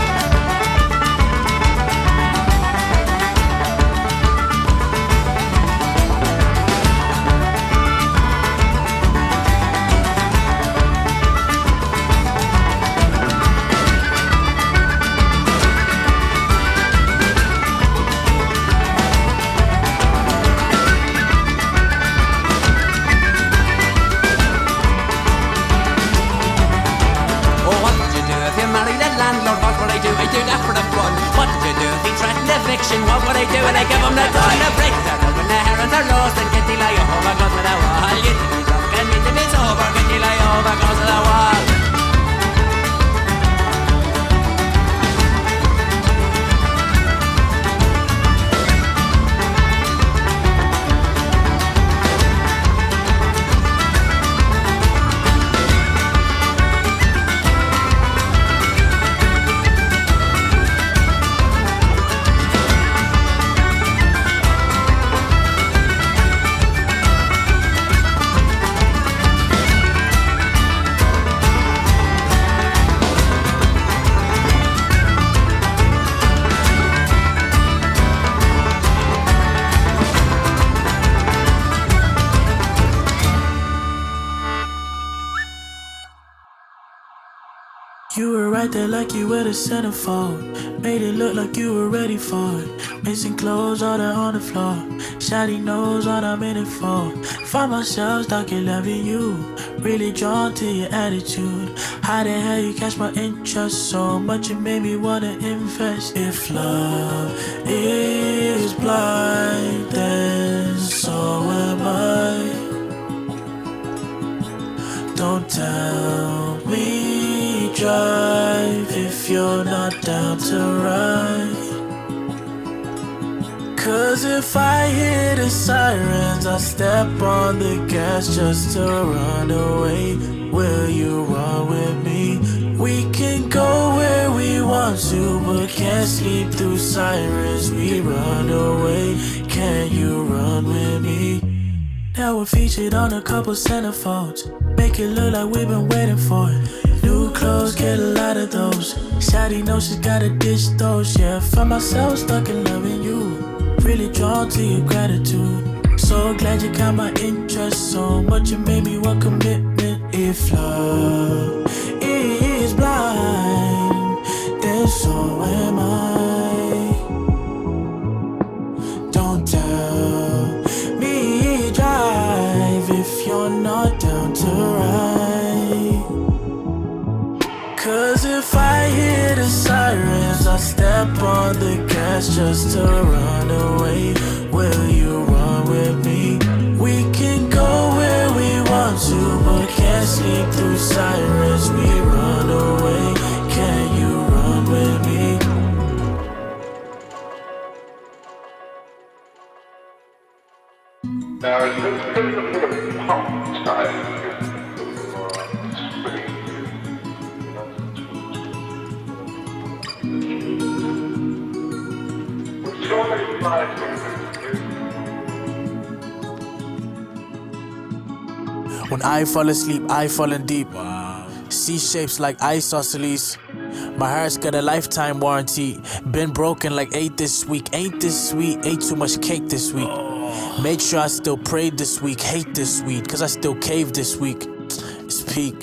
Speaker 13: I do that for the fun. What did you do if he threatened eviction? What would I do when I give him the gun? The breaks are dug and the herons are lost. And Kitty lie over close to the wall. You to be drunk and me to be sober. Kitty lie over close to the wall.
Speaker 14: You were right there like you were the centerfold. Made it look like you were ready for it. Missing clothes all there on the floor. Shawty knows what I'm in it for. Find myself stuck in loving you. Really drawn to your attitude. How the hell you catch my interest so much? It made me wanna invest. If love is blind, then so am I. Don't tell me drive if you're not down to ride. Cause if I hear the sirens, I'll step on the gas just to run away. Will you run with me? We can go where we want to, but can't sleep through sirens. We run away. Can you run with me? Now we're featured on a couple centerfolds. Make it look like we've been waiting for it. New clothes, get a lot of those. Shawty knows she's gotta ditch those. Yeah, find myself stuck in loving you. Really drawn to your gratitude. So glad you got my interest so much. You made me want commitment. If love is blind, don't tell me drive if you're not down to ride. 'Cause if I hear the sirens, I step on the gas just to run away. Will you run with me? We can go where we want to, but can't sleep through sirens. We run away. Can you run with me?
Speaker 3: Now, it's a bit of punk style.
Speaker 14: When I fall asleep, I fall in deep. See shapes like isosceles. My heart's got a lifetime warranty. Been broken like 8 this week. Ain't this sweet? Ate too much cake this week. Made sure I still prayed this week. Hate this week, 'cause I still caved this week. It's peak.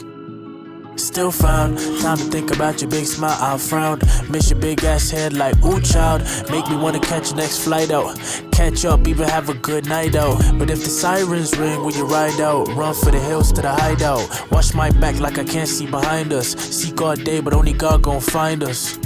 Speaker 14: Still found time to think about your big smile. I frowned. Miss your big ass head like ooh child. Make me wanna catch your next flight out. Catch up, even have a good night out. But if the sirens ring when you ride out, run for the hills to the hideout. Watch my back like I can't see behind us. Seek all day, but only God gon' find us.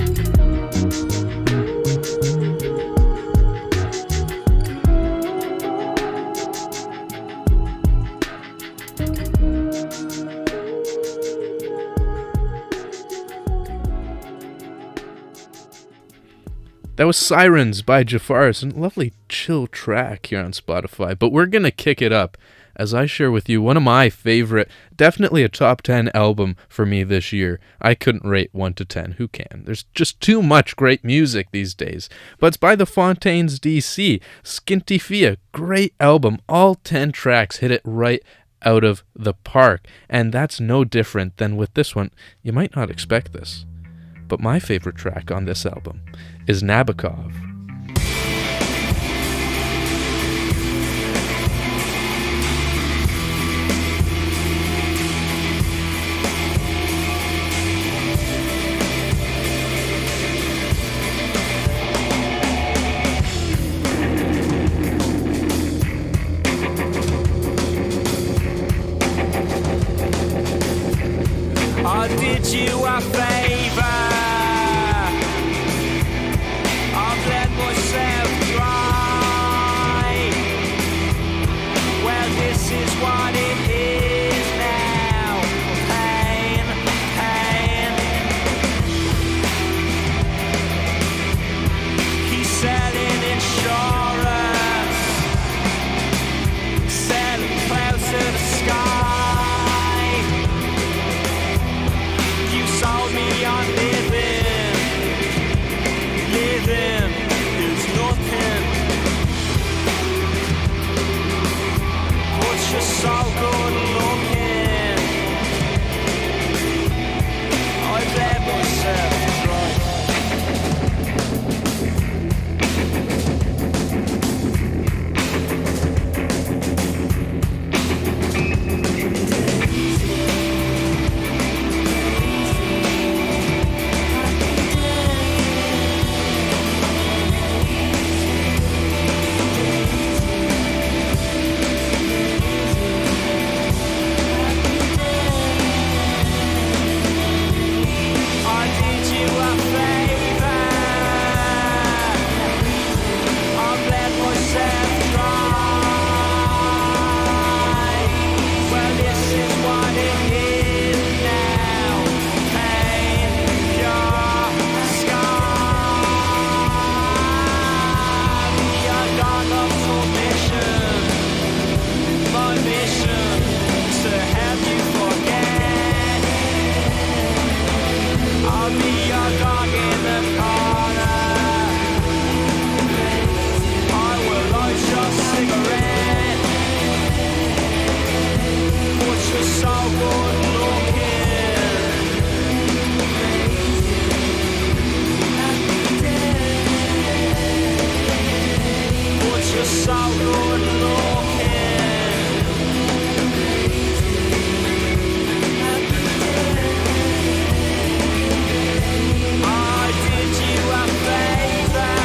Speaker 1: That was Sirens by Jafar's, a lovely chill track here on Spotify. But we're going to kick it up as I share with you one of my favorite, definitely a top 10 album for me this year. I couldn't rate 1 to 10. Who can? There's just too much great music these days. But it's by the Fontaines DC. Skinty Fia, great album. All 10 tracks hit it right out of the park. And that's no different than with this one. You might not expect this, but my favorite track on this album is Nabokov.
Speaker 2: I did you a favor. I've let myself dry. Well, this is what it is now. Pain, pain. He's selling insurance, selling clouds to the sky. You sold me on living, living is nothing. But you're so good looking. I've let myself dry. I did you a favor. I've let myself dry. Well, this is what it is now. Pain, your scar. Be a dog of submission. My mission is to help you forget. I'll be your dog in the corner. I will light your cigarette. But you're so good looking. But you're so good looking. I did you a favor.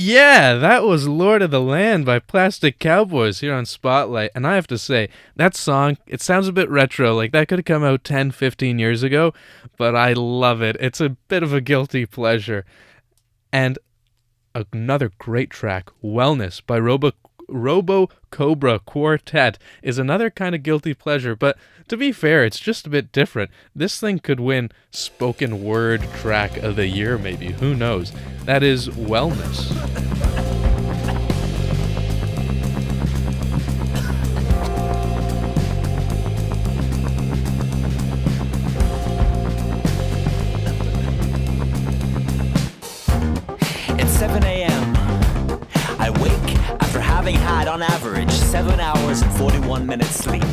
Speaker 1: Yeah, that was Lord of the Land by Plastic Cowboys here on Spotlight. And I have to say, that song, it sounds a bit retro, like that could have come out 10, 15 years ago, but I love it. It's a bit of a guilty pleasure. And another great track, Wellness by Robo Cobra Quartet, is another kind of guilty pleasure, but to be fair, it's just a bit different. This thing could win spoken word track of the year, maybe. Who knows? That is Wellness.
Speaker 15: It's 7 a.m. I wake after having had, on average, 7 hours and 41 minutes sleep.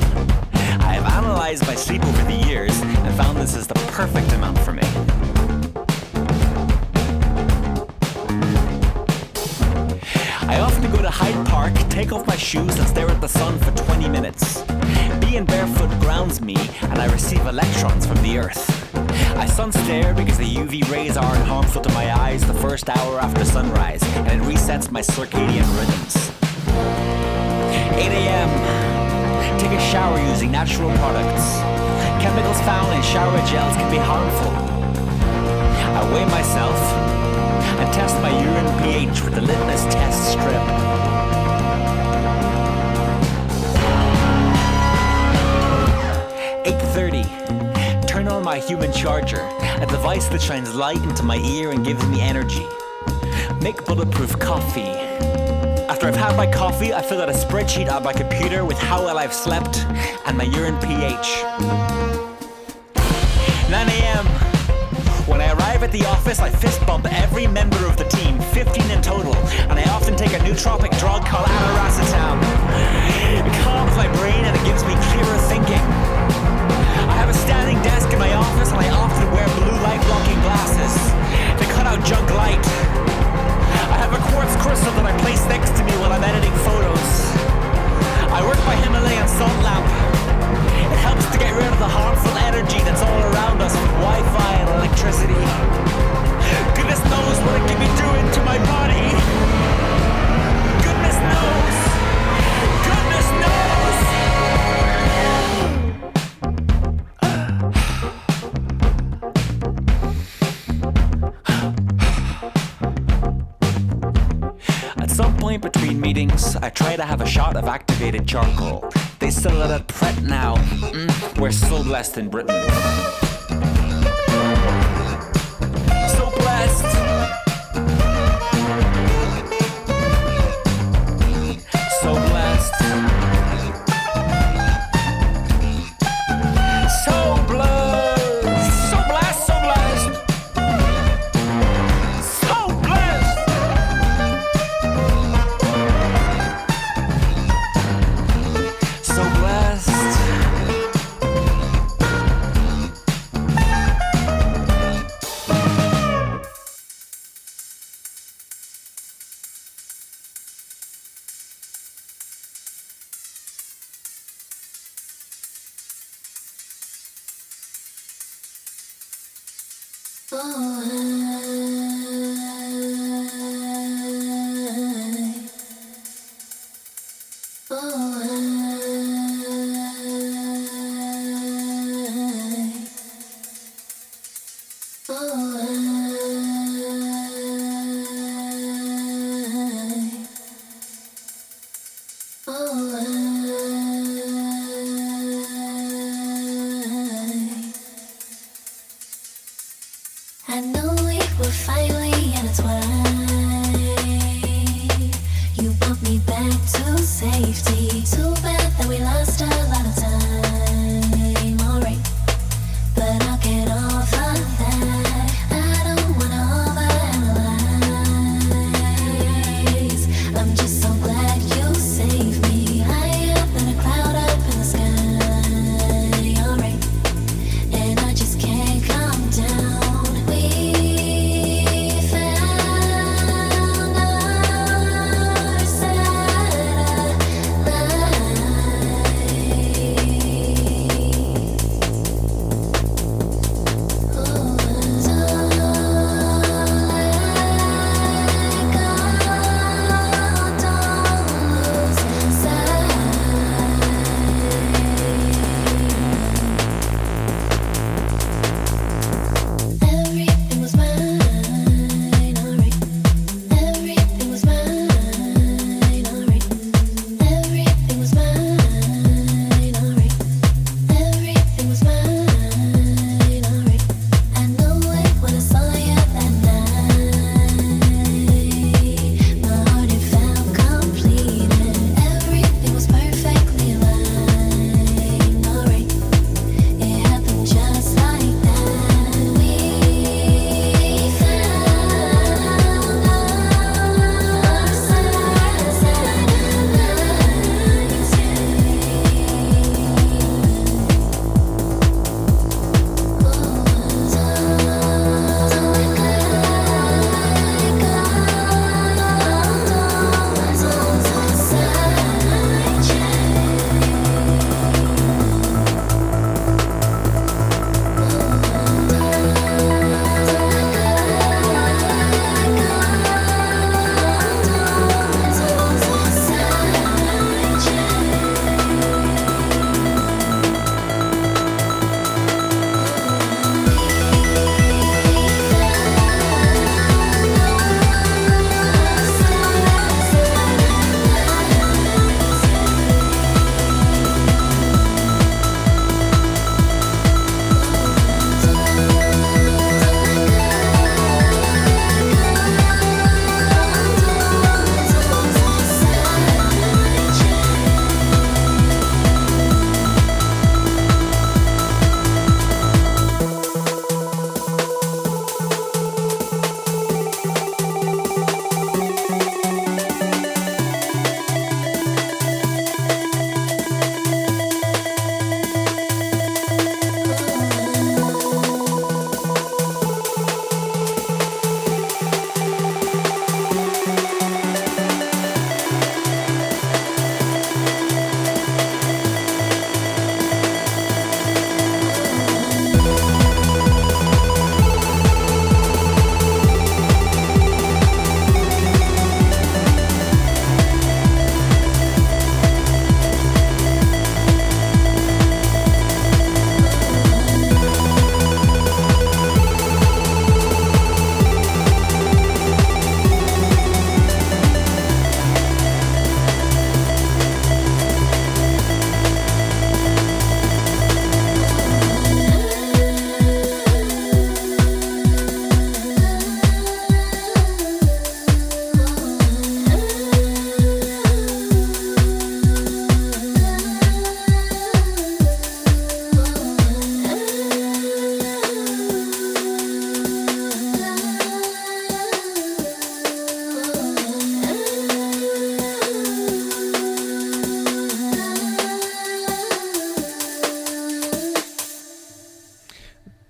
Speaker 15: I have analyzed my sleep over the years and found this is the perfect amount for me. I often go to Hyde Park, take off my shoes and stare at the sun for 20 minutes. Being barefoot grounds me and I receive electrons from the earth. I sun stare because the UV rays aren't harmful to my eyes the first hour after sunrise, and it resets my circadian rhythms. 8 a.m. Take a shower using natural products. Chemicals found in shower gels can be harmful. I weigh myself and test my urine pH with the litmus test strip. 8:30. Turn on my human charger, a device that shines light into my ear and gives me energy. Make bulletproof coffee. After I've had my coffee, I fill out a spreadsheet on my computer with how well I've slept and my urine pH. 9 a.m. When I arrive at the office, I fist bump every member of the team, 15 in total, and I often take a nootropic drug called aniracetam. It calms my brain and it gives me clearer thinking. I have a standing desk in my office and I often wear blue light blocking glasses to cut out junk light. I have a quartz crystal that I place next to me while I'm editing photos. I work my Himalayan salt lamp. It helps to get rid of the harmful energy that's all around us from Wi-Fi and electricity. Goodness knows what it can be doing to my body. Goodness knows. Goodness knows. At some point between meetings, I try to have a shot of activated charcoal. They sell it at Pret now. We're so blessed in Britain. So blessed. So blessed. So blessed. So blessed. So blessed. So blessed. So blessed.
Speaker 7: I know we were finally intertwined. You brought me back to safety. Too bad that we lost a lot of time. Alright, but I'll get over that. I don't wanna overanalyze. I'm just so glad you saved me. Higher than a cloud up in the sky. Alright, and I just can't come down. We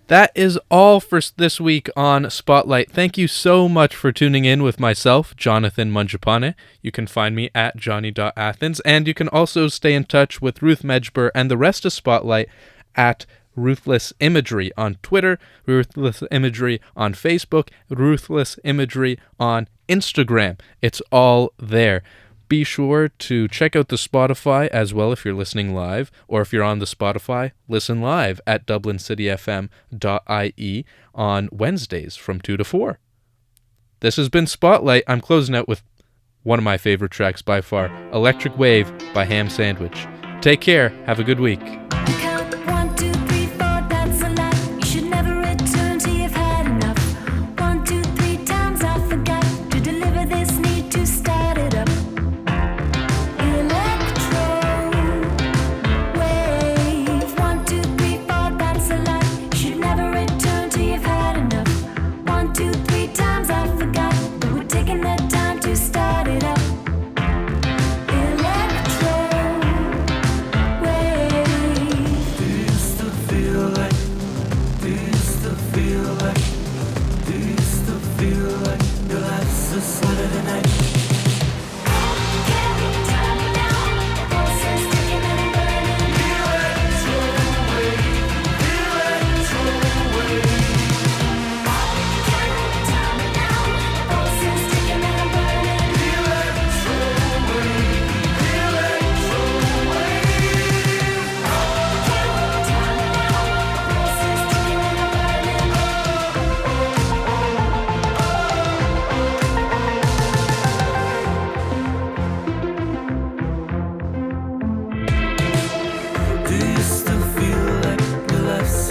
Speaker 1: That is all for this week on Spotlight. Thank you so much for tuning in with myself, Jonathan Mangiapane. You can find me at johnny.athens, and you can also stay in touch with Ruth Medjber and the rest of Spotlight at Ruthless Imagery on Twitter, Ruthless Imagery on Facebook, Ruthless Imagery on Instagram. It's all there. Be sure to check out the Spotify as well if you're listening live, or if you're on the Spotify, listen live at dublincityfm.ie on Wednesdays from 2 to 4. This has been Spotlight. I'm closing out with one of my favorite tracks by far, Electric Wave by Ham Sandwich. Take care. Have a good week.
Speaker 7: Count 1, 2, 3, 4, that's a lot. You should never return till you've had enough. 1, 2, 3 times I forgot to deliver this need to start it up. Electro wave. 1, 2, 3, 4, that's a lot. You should never return till you've had enough. 1, 2, 3 times I forgot that we're taking the time to start it up.
Speaker 14: Saturday night.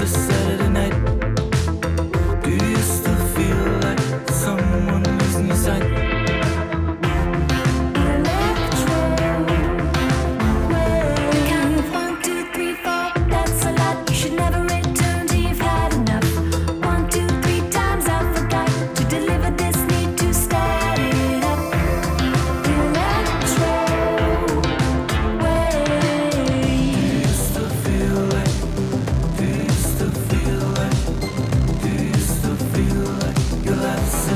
Speaker 14: Saturday night. Do you still feel like someone losing your sight?
Speaker 7: Count 1, 2, 3, 4, that's a lot. You should never return till you've had enough. 1, 2, 3 times I forgot to deliver this need to start it up. Electro wave.
Speaker 14: Do you still feel like? Do you still feel like? Do you still feel like your life's a